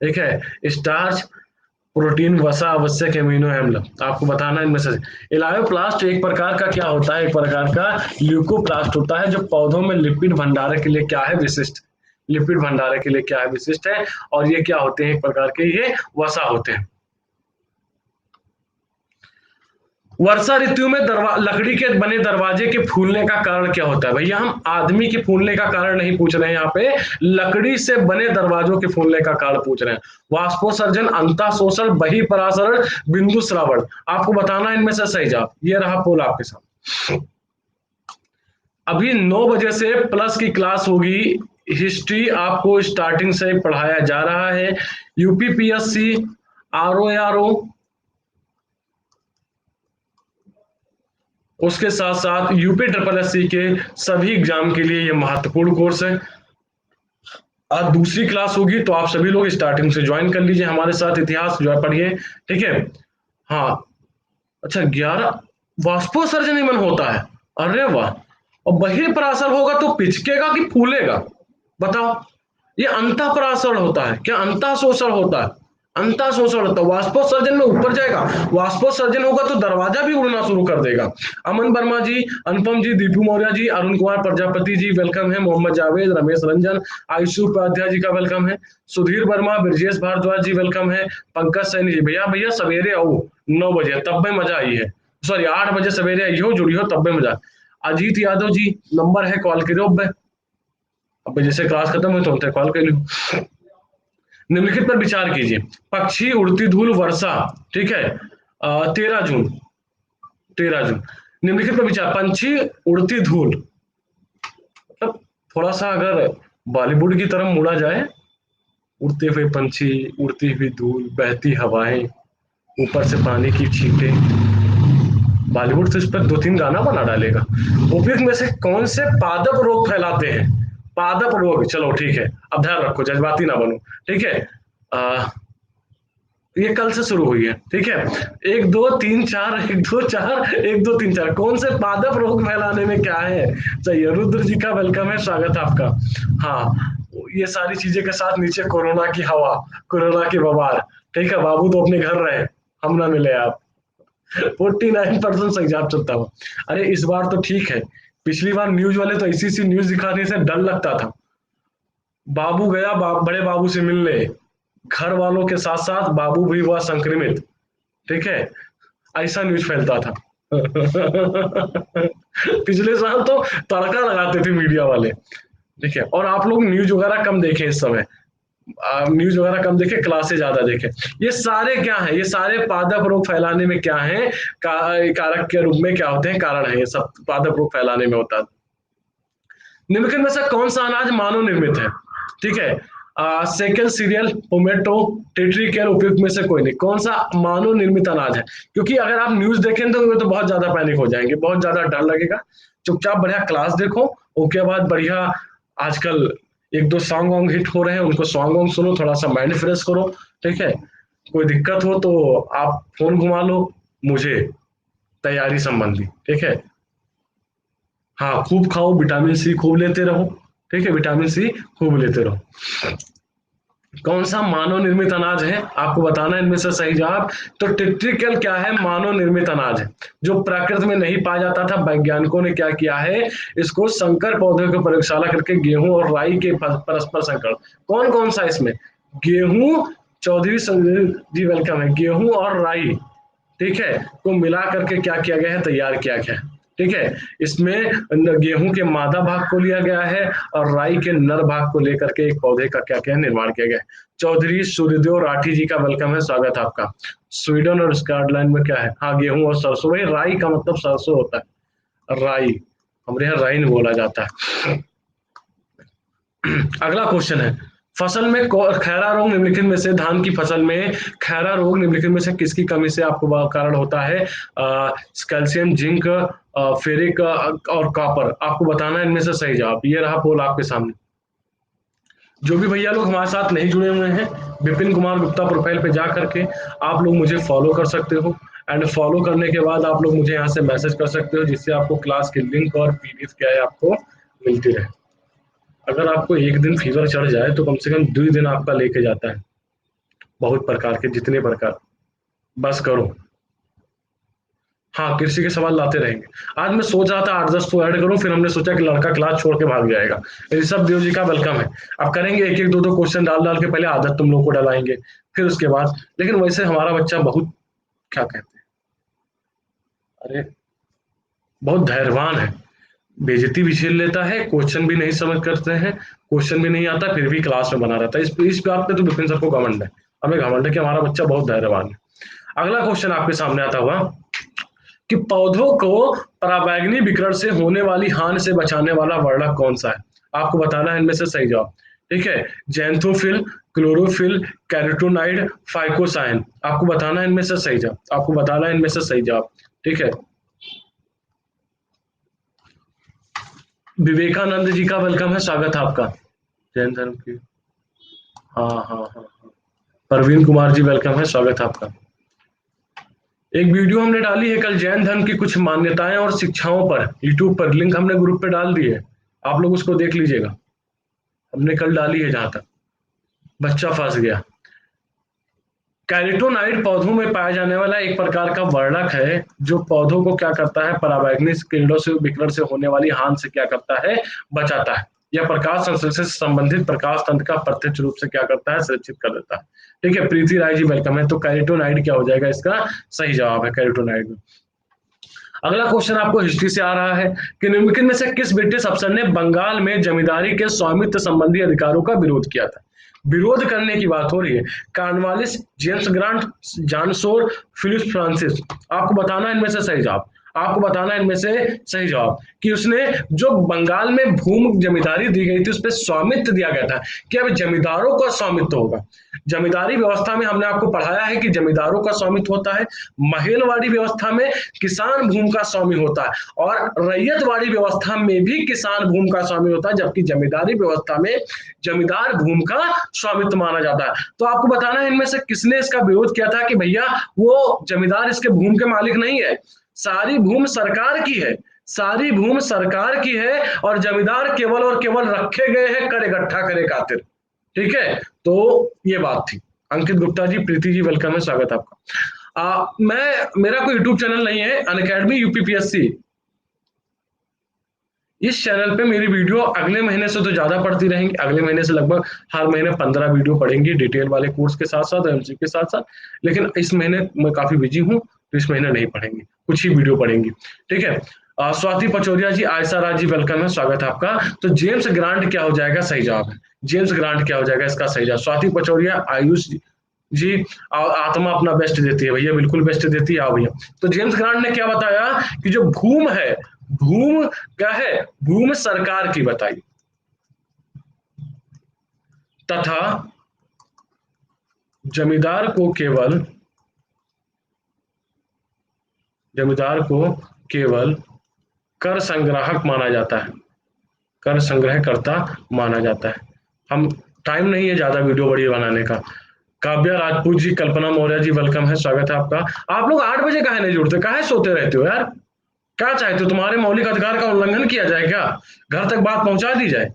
ठीक है, स्टार्च, प्रोटीन, वसा, आवश्यक एमिनो अम्ल। आपको बताना है इनमें से। इलायोप्लास्ट एक प्रकार का क्या होता है? एक प्रकार का ल्यूकोप्लास्ट होता है, जो पौधों में लिपिड भंडारण के लिए क्या है? विशिष्ट। लिपिड भंडारण के लिए क्या है? विशिष्ट है। और ये क्या होते हैं? एक प्रकार के ये वसा होते हैं। वर्षा ऋतु में लकड़ी के बने दरवाजे के फूलने का कारण क्या होता है? भैया हम आदमी के फूलने का कारण नहीं पूछ रहे हैं यहाँ पे, लकड़ी से बने दरवाजों के फूलने का कारण पूछ रहे हैं। वाष्पोत्सर्जन, अंतः शोषण, बहिःपरासरण, बिंदु श्रावण। आपको बताना है इनमें से सही जवाब। ये रहा पोल आपके साथ। अभी 9 बजे से प्लस की क्लास होगी। हिस्ट्री आपको स्टार्टिंग से पढ़ाया जा रहा है। यूपीपीएससी, आरओ, उसके साथ साथ यूपी ट्रिपल एस सी के सभी एग्जाम के लिए ये महत्वपूर्ण कोर्स है। आज दूसरी क्लास होगी, तो आप सभी लोग स्टार्टिंग से ज्वाइन कर लीजिए हमारे साथ, इतिहास जो है पढ़िए। ठीक है, हाँ। अच्छा, 11 वाष्पोत्सर्जन ही मन होता है। अरे वाह। और बहिर्परासर होगा तो पिचकेगा कि फूलेगा? बताओ। ये अंतः परासरण होता है क्या? अंतः शोषण होता है। अंतः शोषण होता है। वाष्पोत्सर्जन में ऊपर जाएगा। वाष्पोत्सर्जन होगा तो दरवाजा भी उड़ना शुरू कर देगा। अमन वर्मा जी, अनुपम जी, दीपू मौर्य जी, अरुण कुमार प्रजापति जी वेलकम है। मोहम्मद जावेद, रमेश रंजन, आयुषु उपाध्याय जी का वेलकम है। सुधीर वर्मा, ब्रजेश भारद्वाज जी वेलकम है। पंकज सैनी जी, भैया भैया सवेरे आओ 9 बजे, तब में मजा आई है। सॉरी 8 बजे सवेरे आई हो, जुड़ी हो, तब में मजा। अजीत यादव जी, नंबर है, कॉल करो। अब जैसे क्लास खत्म हुई तो उनसे कॉल कर लो। निम्नलिखित पर विचार कीजिए। पक्षी, उड़ती धूल, वर्षा। ठीक है, 13 जून, 13 जून। निम्नलिखित पर विचार। पंछी, उड़ती धूल, मतलब थोड़ा सा अगर बॉलीवुड की तरफ मुड़ा जाए, उड़ते हुए पंछी, उड़ती हुई धूल, बहती हवाएं, ऊपर से पानी की छींटे। बॉलीवुड तो इस पर 2-3 गाना बना डालेगा। उपयुक्त में से कौन से पादप रोग फैलाते हैं? पादप रोग, चलो ठीक है, अब ध्यान रखो, जज्बाती ना बनो। ठीक है, आ, ये कल से शुरू हुई है। ठीक है, 1 2 3 4, 1 2 4, 1 2 3 4, कौन से पादप रोग फैलाने में क्या है? चाहिए। रुद्र जी का वेलकम है, स्वागत है आपका। हाँ, ये सारी चीजें के साथ नीचे कोरोना की हवा, कोरोना की बवार। ठीक है, बाबू तो अपने घर रहे, हम ना मिले आप। 49% सही जवाब चलता हुआ। अरे इस बार तो ठीक है, पिछली बार न्यूज वाले तो ऐसी सी न्यूज दिखाने से डर लगता था। बाबू गया बड़े बाबू से मिलने, घर वालों के साथ साथ बाबू भी हुआ संक्रमित। ठीक है, ऐसा न्यूज फैलता था। पिछले साल तो तड़का लगाते थे मीडिया वाले। ठीक है, और आप लोग न्यूज वगैरह कम देखें इस समय, न्यूज वगैरह कम देखें, क्लासे ज्यादा देखें। ये सारे क्या है, ये सारे पादप रोग फैलाने में क्या है, कारक के रूप में क्या होते हैं, कारण है, ये सब पादप रोग फैलाने में होता है। निम्नलिखित में से कौन सा अनाज मानव निर्मित है? ठीक है, सेकंड सीरियल, पोमेटो, टेटरी केयर, उपयुक्त में से कोई नहीं। कौन सा मानव निर्मित अनाज है? क्योंकि अगर आप न्यूज देखें तो बहुत ज्यादा पैनिक हो जाएंगे, बहुत ज्यादा डर लगेगा। चुपचाप बढ़िया क्लास देखो, उसके बाद बढ़िया, आजकल एक दो सॉन्ग वॉन्ग हिट हो रहे हैं, उनको सॉन्ग वॉन्ग सुनो, थोड़ा सा माइंड फ्रेश करो। ठीक है, कोई दिक्कत हो तो आप फोन घुमा लो मुझे, तैयारी संबंधी। ठीक है, हाँ, खूब खाओ, विटामिन सी खूब लेते रहो। ठीक है, विटामिन सी खूब लेते रहो। कौन सा मानव निर्मित अनाज है आपको बताना है इनमें से सही जवाब। तो टिट्रिकल क्या है? मानव निर्मित अनाज है, जो प्रकृति में नहीं पाया जाता था। वैज्ञानिकों ने क्या किया है, इसको संकर पौधों की प्रयोगशाला करके गेहूं और राई के परस्पर संकर। कौन कौन सा इसमें? गेहूं, चौधरी संजय जी वेलकम है, गेहूं और राई, ठीक है, को मिला करके क्या किया गया है, तैयार किया गया है। ठीक है, इसमें गेहूं के मादा भाग को लिया गया है और राई के नर भाग को लेकर के एक पौधे का क्या क्या निर्माण किया गया है। चौधरी सूर्यदेव राठी जी का वेलकम है, स्वागत है आपका। स्वीडन और स्कॉटलैंड में क्या है? हाँ, गेहूं और सरसों। भाई राई का मतलब सरसों होता है, राई हमारे यहाँ राई बोला जाता है। अगला क्वेश्चन है, फसल में खैरा रोग निम्नलिखित में से, धान की फसल में खैरा रोग निम्नलिखित में से किसकी कमी से आपको कारण होता है? कैल्शियम, जिंक, फेरिक और कॉपर। आपको बताना है इनमें से सही जवाब। ये रहा पोल आपके सामने। जो भी भैया लोग हमारे साथ नहीं जुड़े हुए हैं, विपिन कुमार गुप्ता प्रोफाइल पे जा करके आप लोग मुझे फॉलो कर सकते हो। एंड फॉलो करने के बाद आप लोग मुझे यहाँ से मैसेज कर सकते हो, जिससे आपको क्लास की लिंक और पीडीएफ क्या है आपको मिलती रहे। अगर आपको एक दिन फीवर चढ़ जाए तो कम से कम 2 दिन आपका लेके जाता है, बहुत प्रकार के, जितने प्रकार। बस करो। हाँ, कृषि के सवाल लाते रहेंगे। आज मैं सोच रहा था 8-10 तो ऐड करूं, फिर हमने सोचा कि लड़का क्लास छोड़ के भाग जाएगा। ऋषभ देव जी का वेलकम है। अब करेंगे एक एक दो दो क्वेश्चन डाल डाल के, पहले आदत तुम लोग को डलाएंगे, फिर उसके बाद। लेकिन वैसे हमारा बच्चा बहुत, क्या कहते हैं, अरे, बहुत धैर्यवान है। बेइज्जती भी झेल लेता है, क्वेश्चन भी नहीं समझ करते हैं, क्वेश्चन भी नहीं आता, फिर भी क्लास में बना रहता है। इस बात पे तो विपिन सर को घमंड है, हमें घमंड है कि हमारा बच्चा बहुत धैर्यवान है। अगला क्वेश्चन आपके सामने आता हुआ कि पौधों को पराबैंगनी विकिरण से होने वाली हानि से बचाने वाला वर्णक कौन सा है? आपको बताना है इनमें से सही जवाब। ठीक है, जैंथोफिल, क्लोरोफिल, कैरोटोनाइड, फाइकोसाइन। आपको बताना है इनमें से सही जवाब, आपको बताना है इनमें से सही जवाब। ठीक है, विवेकानंद जी का वेलकम है, स्वागत है आपका। जैन धर्म की, हाँ हाँ हाँ हाँ। परवीन कुमार जी वेलकम है, स्वागत है आपका। एक वीडियो हमने डाली है कल, जैन धर्म की कुछ मान्यताएं और शिक्षाओं पर, यूट्यूब पर, लिंक हमने ग्रुप पे डाल दी है, आप लोग उसको देख लीजिएगा। हमने कल डाली है, जहां तक बच्चा फंस गया। कैरेटोनाइड पौधों में पाया जाने वाला एक प्रकार का वर्णक है, जो पौधों को क्या करता है, पराबैंगनी किरणों से, विकिरण से होने वाली हानि से क्या करता है, बचाता है। यह प्रकाश संश्लेषण से संबंधित प्रकाश तंत्र का प्रत्यक्ष रूप से क्या करता है, सुरक्षित कर देता है। ठीक है, प्रीति राय जी वेलकम है। तो कैरेटोनाइड क्या हो जाएगा, इसका सही जवाब है कैरेटोनाइड। अगला क्वेश्चन आपको हिस्ट्री से आ रहा है कि निम्नलिखित में से किस ब्रिटिश अफसर ने बंगाल में जमींदारी के स्वामित्व संबंधी अधिकारों का विरोध किया था? विरोध करने की बात हो रही है। Cornwallis, James Grant, John Shore, Philip Francis. आपको बताना है इनमें से सही जवाब, आपको बताना है इनमें से सही जवाब कि उसने जो बंगाल में भूमि जमींदारी दी गई थी, उस पर स्वामित्व दिया गया था कि अब जमींदारों का स्वामित्व होगा। जमींदारी व्यवस्था में हमने आपको पढ़ाया है कि जमींदारों का स्वामित्व होता है, महलवाड़ी व्यवस्था में किसान भूमि का स्वामी होता है, और रैयतवाड़ी व्यवस्था में भी किसान भूमि का स्वामी होता है, जबकि जमींदारी व्यवस्था में जमींदार भूमि का स्वामित्व माना जाता है। तो आपको बताना है इनमें से किसने इसका विरोध किया था कि भैया वो जमींदार इसके भूमि के मालिक नहीं है, सारी भूमि सरकार की है, सारी भूमि सरकार की है, और जमींदार केवल और केवल रखे गए हैं कर इकट्ठा करे खातिर। ठीक है, तो ये बात थी। अंकित गुप्ता जी, प्रीति जी वेलकम है, स्वागत है आपका। मेरा कोई यूट्यूब चैनल नहीं है, अनअकैडमी यूपीपीएससी, इस चैनल पे मेरी वीडियो अगले महीने से तो ज्यादा पढ़ती रहेंगी, अगले महीने से लगभग हर महीने 15 वीडियो पढ़ेंगी डिटेल वाले कोर्स के साथ साथ, एमसी के साथ साथ। लेकिन इस महीने मैं काफी बिजी हूँ, तो इस महीने नहीं पढ़ेंगी, कुछ ही वीडियो पढ़ेंगी। ठीक है। स्वाति पचौरिया जी, आयशा राज जी, वेलकम है, स्वागत है आपका। तो जेम्स ग्रांट क्या हो जाएगा? सही जवाब है जेम्स ग्रांट क्या हो जाएगा इसका सही जवाब। स्वाति पचौरिया, आयुष जी, आत्मा अपना बेस्ट देती है भैया, बिल्कुल बेस्ट देती है। आओ भैया। तो जेम्स ग्रांट ने क्या बताया कि जो भूम है, भूम क्या है? भूम सरकार की बताई, तथा जमींदार को केवल जमींदार को केवल कर संग्राहक माना जाता है, कर संग्रह करता माना जाता है। हम टाइम नहीं है ज्यादा वीडियो बड़ी बनाने का। काव्या राजपूत जी, कल्पना मौर्य जी, वेलकम है, स्वागत है आपका। आप लोग 8 बजे काहे नहीं जुड़ते, काहे सोते रहते हो यार? क्या चाहते हो, तुम्हारे मौलिक अधिकार का उल्लंघन किया जाए क्या? घर तक बात पहुंचा दी जाए?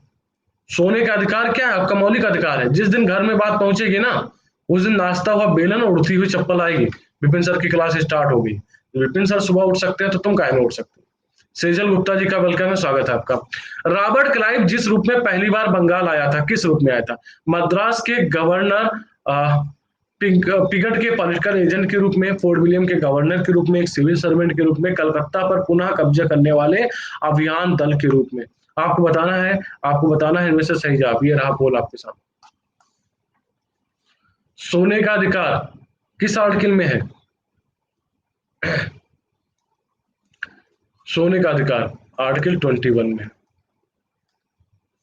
सोने का अधिकार क्या है? आपका मौलिक अधिकार है। जिस दिन घर में बात पहुंचेगी ना, उस दिन नाश्ता हुआ बेलन और उड़ती हुई चप्पल आएगी। विपिन सर की क्लास स्टार्ट होगी। विपिन सर सुबह उठ सकते हैं तो तुम काहे नहीं उठ सकते? सेजल गुप्ता जी का वेलकम है, स्वागत है आपका। रॉबर्ट क्लाइव जिस रूप में पहली बार बंगाल आया था, किस रूप में आया था? मद्रास के गवर्नर, पिगट के पॉलिटिकल एजेंट के रूप में, फोर्ट विलियम के गवर्नर के रूप में, एक सिविल सर्वेंट के रूप में, कलकत्ता पर पुनः कब्जा करने वाले अभियान दल के रूप में। आपको बताना है, आपको बताना है इनमें से सही जवाब। ये रहा पोल आपके सामने। सोने का अधिकार किस आर्टिकल में है? सोने का अधिकार आर्टिकल 21 में।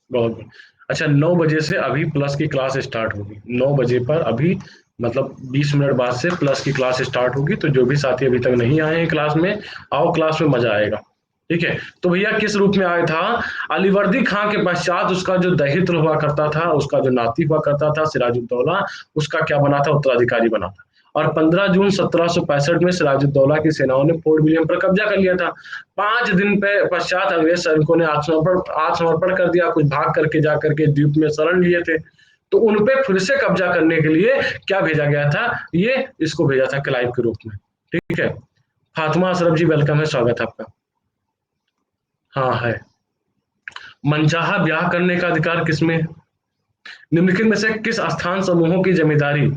बहुत बढ़िया। अच्छा, 9 बजे से अभी प्लस की क्लास स्टार्ट होगी। 9 बजे पर अभी मतलब 20 मिनट बाद से प्लस की क्लास स्टार्ट होगी। तो जो भी साथी अभी तक नहीं आए हैं क्लास में, आओ, क्लास में मजा आएगा। ठीक है। तो भैया किस रूप में आया था? अलीवर्दी खां के पश्चात उसका जो दहित्र हुआ करता था, उसका जो नाती हुआ करता था सिराजुद्दौला, उसका क्या बना था? उत्तराधिकारी बना था। और 15 जून 1765 में सिराजुद्दौला की सेनाओं ने फोर्ट विलियम पर कब्जा कर लिया था। 5 दिन पे पश्चात अंग्रेज सैनिकों ने आत्मसमर्पण कर दिया, कुछ भाग करके जा करके द्वीप में शरण लिए थे। तो उन पे फिर से कब्जा करने के लिए क्या भेजा गया था? ये इसको भेजा था क्लाइव के रूप में। ठीक है। फातिमा अशरफ जी, वेलकम है, स्वागत है आपका। हाँ है। मनचाहा ब्याह करने का अधिकार किसमें है? निम्नलिखित में से किस स्थान समूहों की जमींदारी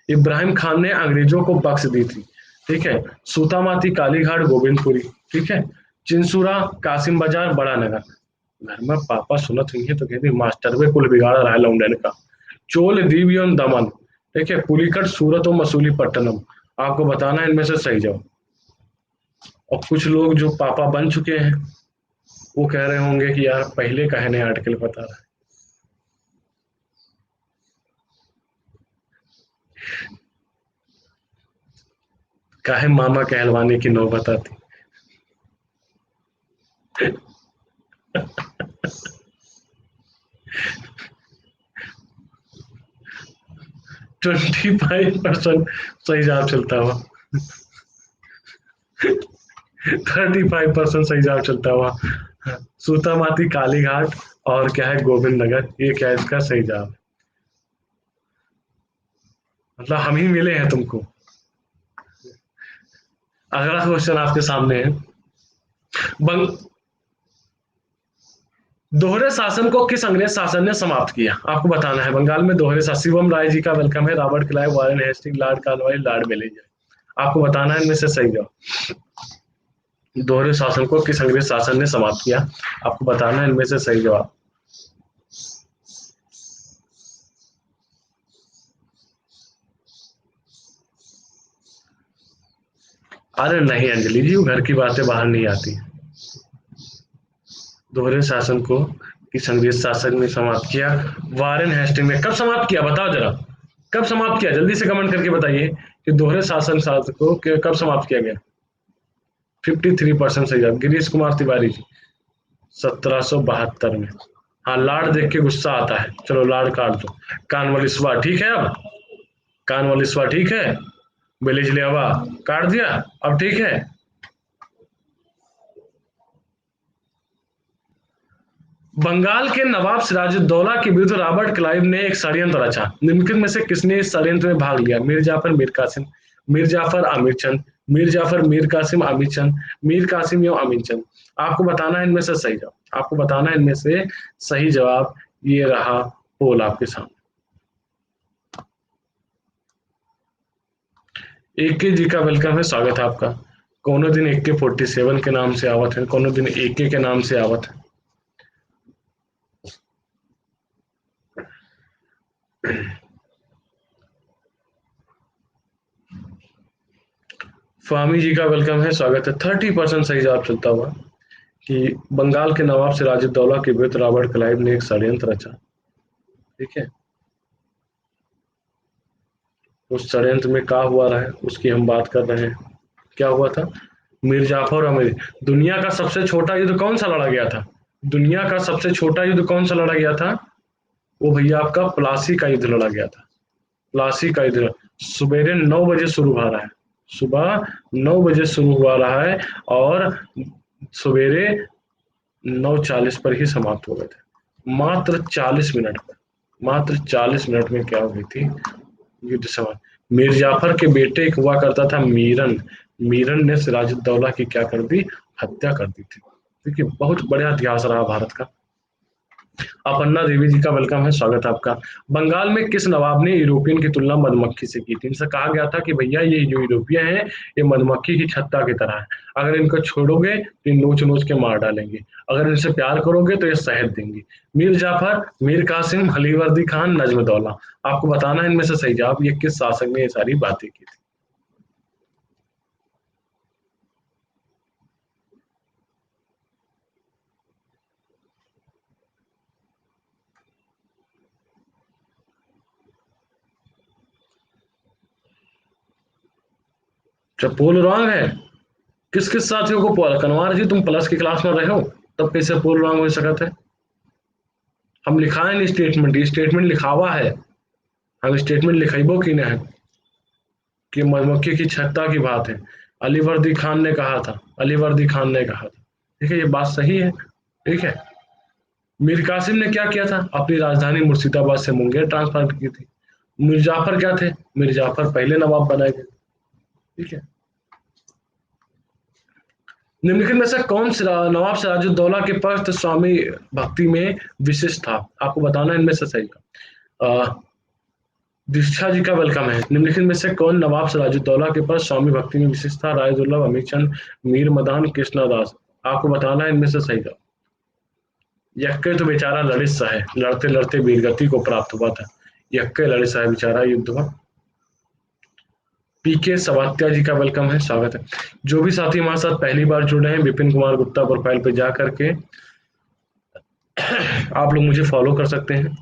इब्राहिम खान ने अंग्रेजों को बख्श दी थी? ठीक है। सूतामाती, कालीघाट, गोविंदपुरी। ठीक है। चिंसुरा, कासिम बाजार, बड़ा नगर। घर में पापा सुनत हुई है तो कहती मास्टर वे कुल बिगाड़ रहा है लौंडन का। चोल, दीव एवं दमन। ठीक है। पुलिकट, सूरत और मसूलीपट्टनम। आपको बताना है इनमें से सही जवाब। और कुछ लोग जो पापा बन चुके हैं वो कह रहे होंगे कि यार पहले कहने आर्टिकल बता रहा है। काहे मामा कहलवाने की नौबत आती। 25% सही जवाब चलता हुआ। 35% सही जवाब चलता हुआ। सूतामाती, कालीघाट और क्या है, गोविंद नगर। ये क्या है इसका सही जवाब? मतलब हम ही मिले हैं तुमको। अगला क्वेश्चन आपके सामने है। बंग दोहरे शासन को किस अंग्रेज शासन ने समाप्त किया? आपको बताना है। बंगाल में दोहरे शासन, शिवम राय जी का वेलकम है, Robert Clive, Warren Hasting, Lord Cornwallis, Lord Wellington. आपको बताना है इनमें से सही जवाब। दोहरे शासन को किस अंग्रेज शासन ने समाप्त किया? आपको बताना है इनमें से सही जवाब। अरे नहीं अंजलि जी, वो घर की बातें बाहर नहीं आती। दोहरे शासन को किस अंग्रेज शासक ने समाप्त किया? वारेन हेस्टिंग ने। कब समाप्त किया बताओ जरा, कब समाप्त किया? जल्दी से कमेंट करके बताइए कि दोहरे शासन शासक को कब समाप्त किया गया। 53% सही जवाब, गिरीश कुमार तिवारी जी, 1772 में। हाँ, लाड़ देख के गुस्सा आता है। चलो लाड़ काट दो। कानवलिसवा ठीक है। अब कानवलिसवा ठीक है। बेलिजलियावा काट दिया, अब ठीक है। बंगाल के नवाब सिराजुद्दौला के विरुद्ध रॉबर्ट क्लाइव ने एक षड्यंत्र रचा। निम्नलिखित में से किसने इस षड्यंत्र में भाग लिया? मीर जाफर, मीर कासिम, मीर जाफर, आमिर चंद, मीर जाफर, मीर कासिम, अमीर चंद, मीर कासिम या अमीर चंद। आपको बताना है इनमें से सही जवाब, आपको बताना है इनमें से सही जवाब। ये रहा पोल आपके सामने। AK जी का वेलकम है, स्वागत है आपका। कोनो दिन AK-47 के नाम से आवत है, कोनो दिन AK के नाम से आवत है। फामी जी का वेलकम है, स्वागत है। 30% सही जवाब चलता हुआ कि बंगाल के नवाब सिराजुद्दौला के विरुद्ध रॉबर्ट क्लाइव ने एक षड्यंत्र रचा। ठीक है, उस षड्यंत्र में क्या हुआ रहा है उसकी हम बात कर रहे हैं। क्या हुआ था? मीर जाफर और अमीर। दुनिया का सबसे छोटा युद्ध कौन सा लड़ा गया था? दुनिया का सबसे छोटा युद्ध कौन सा लड़ा गया था? वो भैया आपका प्लासी का युद्ध लड़ा गया था। प्लासी का युद्ध सवेरे 9 बजे शुरू हुआ रहा है, सुबह 9 बजे शुरू हुआ रहा है और सवेरे 9:40 पर ही समाप्त हो गए थे। मात्र 40 मिनट में, मात्र 40 मिनट में क्या हुई थी युद्ध समाप्त। मीर जाफर के बेटे एक हुआ करता था मीरन, मीरन ने सिराजुद्दौला की क्या कर दी? हत्या कर दी थी। देखिए बहुत बढ़िया इतिहास रहा भारत का। अपर्णा देवी जी का वेलकम है, स्वागत है आपका। बंगाल में किस नवाब ने यूरोपियन की तुलना मधुमक्खी से की थी? इनसे कहा गया था कि भैया ये जो यूरोपियन है ये मधुमक्खी की छत्ता की तरह है, अगर इनको छोड़ोगे तो ये नोच नोच के मार डालेंगे, अगर इनसे प्यार करोगे तो ये शहद देंगी। मीर जाफर, मीर कासिम, अलीवर्दी खान, नजमदौला। आपको बताना है इनमें से सही जवाब, ये किस शासक ने ये सारी बातें की थी। अच्छा पोल रॉन्ग है। किस किस साथियों को पोल? कनवार जी तुम प्लस की क्लास में रहे हो, तब कैसे पोल रॉन्ग हो सकता है? हम लिखाए नहीं स्टेटमेंट, ये स्टेटमेंट लिखा हुआ है। हम स्टेटमेंट लिखेबो की नहीं कि मधुमक्खी की छत्ता की बात है। अलीवर्दी खान ने कहा था, अलीवर्दी खान ने कहा था। ठीक है, ये बात सही है। ठीक है, मीर कासिम ने क्या किया था? अपनी राजधानी मुर्शिदाबाद से मुंगेर ट्रांसफर की थी। मीर जाफर क्या थे? मीर जाफर पहले नवाब बनाए गए। ठीक है, निम्नलिखित में से कौन नवाब सिराजुद्दौला के पस्त स्वामी भक्ति में विशिष्ट था? आपको बताना है इनमें से सही का। दीक्षा जी का वेलकम है। निम्नलिखित में से कौन नवाब सिराजुद्दौला के पास स्वामी भक्ति में विशेष था? राय दुर्लभ, अमीर चंद, मीर मदान, कृष्णदास। आपको बताना है इनमें से सही का। यक्के तो बेचारा लड़ित सा है, लड़ते लड़ते वीरगति को प्राप्त हुआ था। यक्के लड़ित सा है बेचारा, युद्ध में। PK सवात्या जी का वेलकम है, स्वागत है। जो भी साथी हमारे साथ पहली बार जुड़े हैं, विपिन कुमार गुप्ता प्रोफाइल पे जा करके आप लोग मुझे फॉलो कर सकते हैं।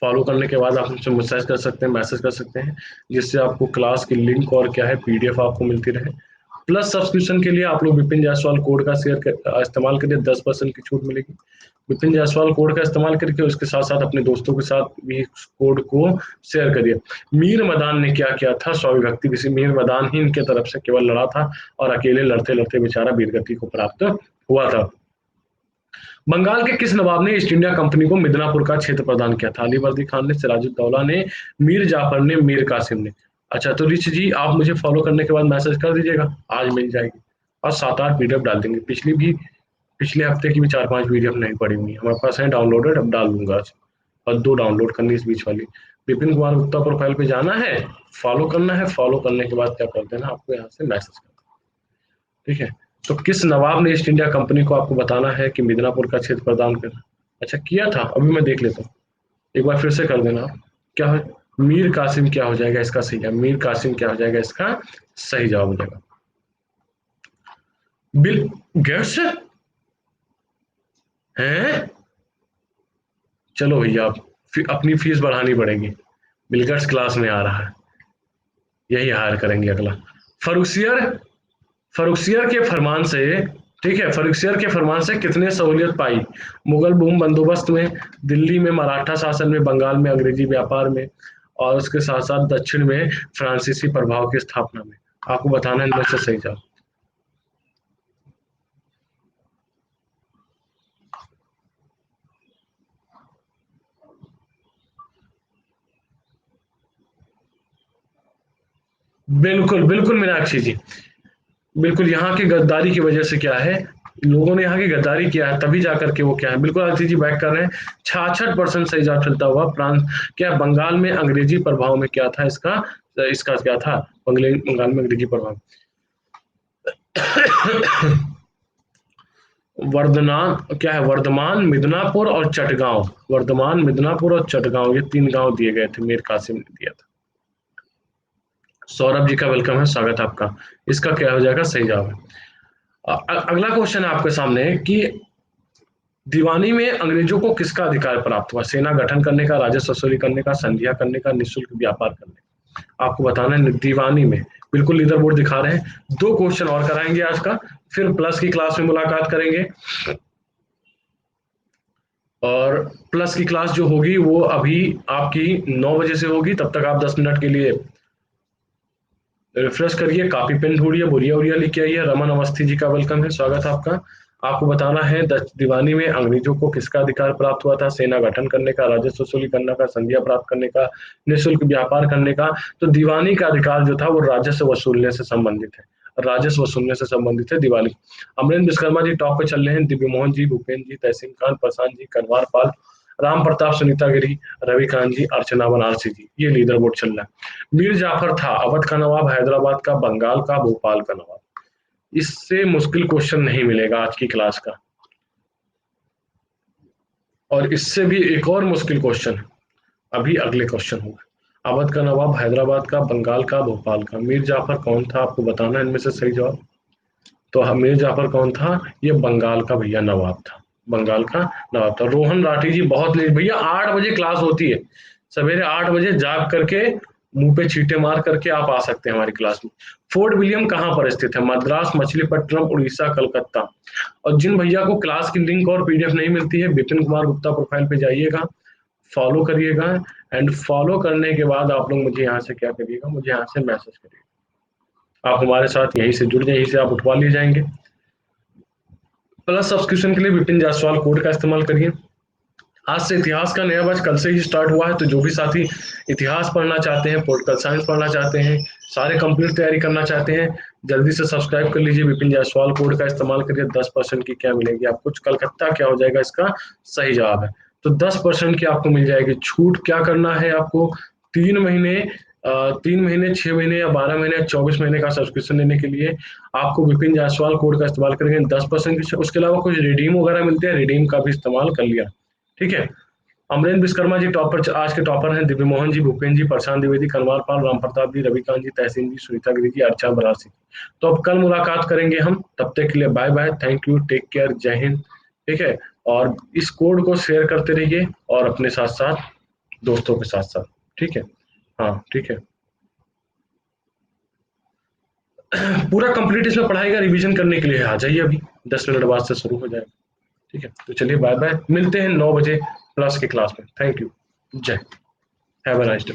फॉलो करने के बाद आप मुझसे मैसेज कर सकते हैं, मैसेज कर सकते हैं, जिससे आपको क्लास की लिंक और क्या है PDF आपको मिलती रहे। प्लस सब्सक्रिप्शन के लिए आप लोग विपिन जायसवाल कोड का इस्तेमाल करिए, 10% की छूट मिलेगी। विपिन जायसवाल कोड का इस्तेमाल करके उसके साथ साथ अपने दोस्तों के साथ भी इस कोड को शेयर करिए। मीर मदान ने क्या किया था? स्वामी भक्ति किसी मीर मदान ही इनके तरफ से केवल लड़ा था और अकेले लड़ते लड़ते बेचारा वीरगति को प्राप्त हुआ था। बंगाल के किस नवाब ने ईस्ट इंडिया कंपनी को मिदनापुर का क्षेत्र प्रदान किया था? अलीवर्दी खान ने, सिराजुद्दौला ने, मीर जाफर ने, मीर कासिम ने। अच्छा तो रिच जी आप मुझे फॉलो करने के बाद मैसेज कर दीजिएगा, आज मिल जाएगी। और 7-8 PDF डाल देंगे, पिछले हफ्ते की भी 4-5 PDF नहीं पड़ी हुई हमारे पास है डाउनलोडेड, अब डाल दूंगा आज। और 2 डाउनलोड करनी इस बीच वाली। विपिन कुमार गुप्ता प्रोफाइल पे जाना है, फॉलो करना है, फॉलो करने के बाद क्या कर देना, आपको यहाँ से मैसेज कर देना। ठीक है, तो किस नवाब ने ईस्ट इंडिया कंपनी को, आपको बताना है कि मिदनापुर का क्षेत्र प्रदान कर। अच्छा किया था, अभी मैं देख लेता हूँ, एक बार फिर से कर देना। क्या है? मीर कासिम क्या हो जाएगा इसका सही है? मीर कासिम क्या हो जाएगा इसका सही जवाब हो जाएगा? बिल गेट्स हैं? चलो भैया आप अपनी फीस बढ़ानी पड़ेगी। बिल गेट्स क्लास में आ रहा है, यही हायर करेंगे अगला। फरुखसियर, फरुखसियर के फरमान से, ठीक है, फरुखसियर के फरमान से कितने सहूलियत पाई? मुगल भूमि बंदोबस्त में, दिल्ली में मराठा शासन में, बंगाल में अंग्रेजी व्यापार में, और उसके साथ साथ दक्षिण में फ्रांसीसी प्रभाव की स्थापना में। आपको बताना है इनमें से सही जवाब। बिल्कुल बिल्कुल मीनाक्षी जी, बिल्कुल यहाँ की गद्दारी की वजह से क्या है, लोगों ने यहाँ की गद्दारी किया है तभी जाकर के वो क्या है, बिल्कुल आदित्य जी बैक कर रहे हैं। 66% सही जवाब चलता हुआ प्रांत क्या बंगाल में अंग्रेजी प्रभाव में क्या था इसका, इसका क्या था, बंगाल में अंग्रेजी प्रभाव। वर्धमान क्या है, वर्धमान, मिदनापुर और चटगांव, वर्धमान, मिदनापुर और चटगांव, ये 3 गांव दिए गए थे, मीर कासिम ने दिया था। सौरभ जी का वेलकम है, स्वागत है आपका। इसका क्या हो जाएगा, सही जवाब है। अगला क्वेश्चन है आपके सामने कि दीवानी में अंग्रेजों को किसका अधिकार प्राप्त हुआ, सेना गठन करने का, राजस्व वसूली करने का, संधिया करने का, निःशुल्क व्यापार करने का। आपको बताना है दीवानी में, बिल्कुल लीडर बोर्ड दिखा रहे हैं। 2 क्वेश्चन और कराएंगे आज का, फिर प्लस की क्लास में मुलाकात करेंगे। और प्लस की क्लास जो होगी वो अभी आपकी 9 बजे से होगी, तब तक आप 10 मिनट के लिए रिफ्रेश करिए, कॉपी पेन ढूंढिए, बोरिया वोरिया लेके आइए। रमन अवस्थी जी का वेलकम है, स्वागत है आपका। आपको बताना है दीवानी में अंग्रेजों को किसका अधिकार प्राप्त हुआ था, सेना गठन करने का, राजस्व वसूली करने का, संधिया प्राप्त करने का, निःशुल्क व्यापार करने का। तो दीवानी का अधिकार जो था वो राजस्व वसूलने से संबंधित है, राजस्व वसूलने से संबंधित है दीवानी। अमरेंद्र विश्वकर्मा जी टॉप पे चल रहे हैं, दिव्य मोहन जी, भूपेन्द्र जी, तहसीन खान, प्रशांत जी, कनवार पाल, राम प्रताप, सुनीता गिरी, रविकांत जी, अर्चना बनारसी जी, ये लीडर बोर्ड चल रहा है। मीर जाफर था अवध का नवाब, हैदराबाद का, बंगाल का, भोपाल का नवाब। इससे मुश्किल क्वेश्चन नहीं मिलेगा आज की क्लास का। और इससे भी एक और मुश्किल क्वेश्चन अभी अगले क्वेश्चन होगा। अवध का नवाब, हैदराबाद का, बंगाल का, भोपाल का, मीर जाफर कौन था, आपको बताना है इनमें से सही जवाब। तो मीर जाफर कौन था, ये बंगाल का भैया नवाब था, बंगाल का नवाब था। रोहन राठी जी बहुत लेट, भैया 8 बजे क्लास होती है, सवेरे 8 बजे जाग करके मुंह पे छींटे मार करके आप आ सकते हैं हमारी क्लास में। फोर्ट विलियम कहाँ पर स्थित है, मद्रास, मछलीपट्टनम, उड़ीसा, कलकत्ता। और जिन भैया को क्लास की लिंक और पीडीएफ नहीं मिलती है, विपिन कुमार गुप्ता प्रोफाइल पे जाइएगा, फॉलो करिएगा। एंड फॉलो करने के बाद आप लोग मुझे यहाँ से क्या करिएगा, मुझे यहाँ से मैसेज करिएगा, आप हमारे साथ यहीं से जुड़ जाए, यहीं से आप उठवा लिए जाएंगे। प्लस सब्सक्रिप्शन के लिए विपिन जायसवाल कोड का इस्तेमाल करिए। आज से इतिहास का नया बैच कल से ही स्टार्ट हुआ है, तो जो भी साथी इतिहास पढ़ना चाहते हैं, पॉलिटिकल साइंस पढ़ना चाहते हैं, सारे कंप्लीट तैयारी करना चाहते हैं, जल्दी से सब्सक्राइब कर लीजिए, विपिन जायसवाल कोड का इस्तेमाल करिए। 10% की क्या मिलेगी आपको, कलकत्ता क्या हो जाएगा इसका सही जवाब है। तो 10% की आपको मिल जाएगी छूट। क्या करना है आपको, 3 महीने 3 महीने, 6 महीने या 12 महीने या 24 महीने का सब्सक्रिप्शन लेने के लिए आपको विपिन जायसवाल कोड का इस्तेमाल करेंगे 10% की। उसके अलावा कुछ रिडीम वगैरह मिलते हैं, रिडीम का भी इस्तेमाल कर लिया, ठीक है। अमरेंद्र विश्वकर्मा जी टॉपर, आज के टॉपर हैं, दिव्य मोहन जी, भूपेन्द्र जी, प्रशांत द्विवेदी, कनवार पाल, राम प्रताप जी, रविकांत जी, तहसीन जी, सुनीता गिरी जी, अर्चा बनारसी। तो अब कल मुलाकात करेंगे हम, तब तक के लिए bye bye, thank you, take care, जय हिंद, ठीक है। और इस कोड को शेयर करते रहिए और अपने साथ साथ दोस्तों के साथ साथ, ठीक है। हाँ ठीक है। पूरा कंप्लीट इसमें पढ़ाई का रिवीजन करने के लिए आ जाइए, अभी 10 मिनट बाद से शुरू हो जाएगा, ठीक है। तो चलिए बाय बाय, मिलते हैं 9 बजे प्लस की क्लास में, थैंक यू, जय, हैव अ नाइस डे।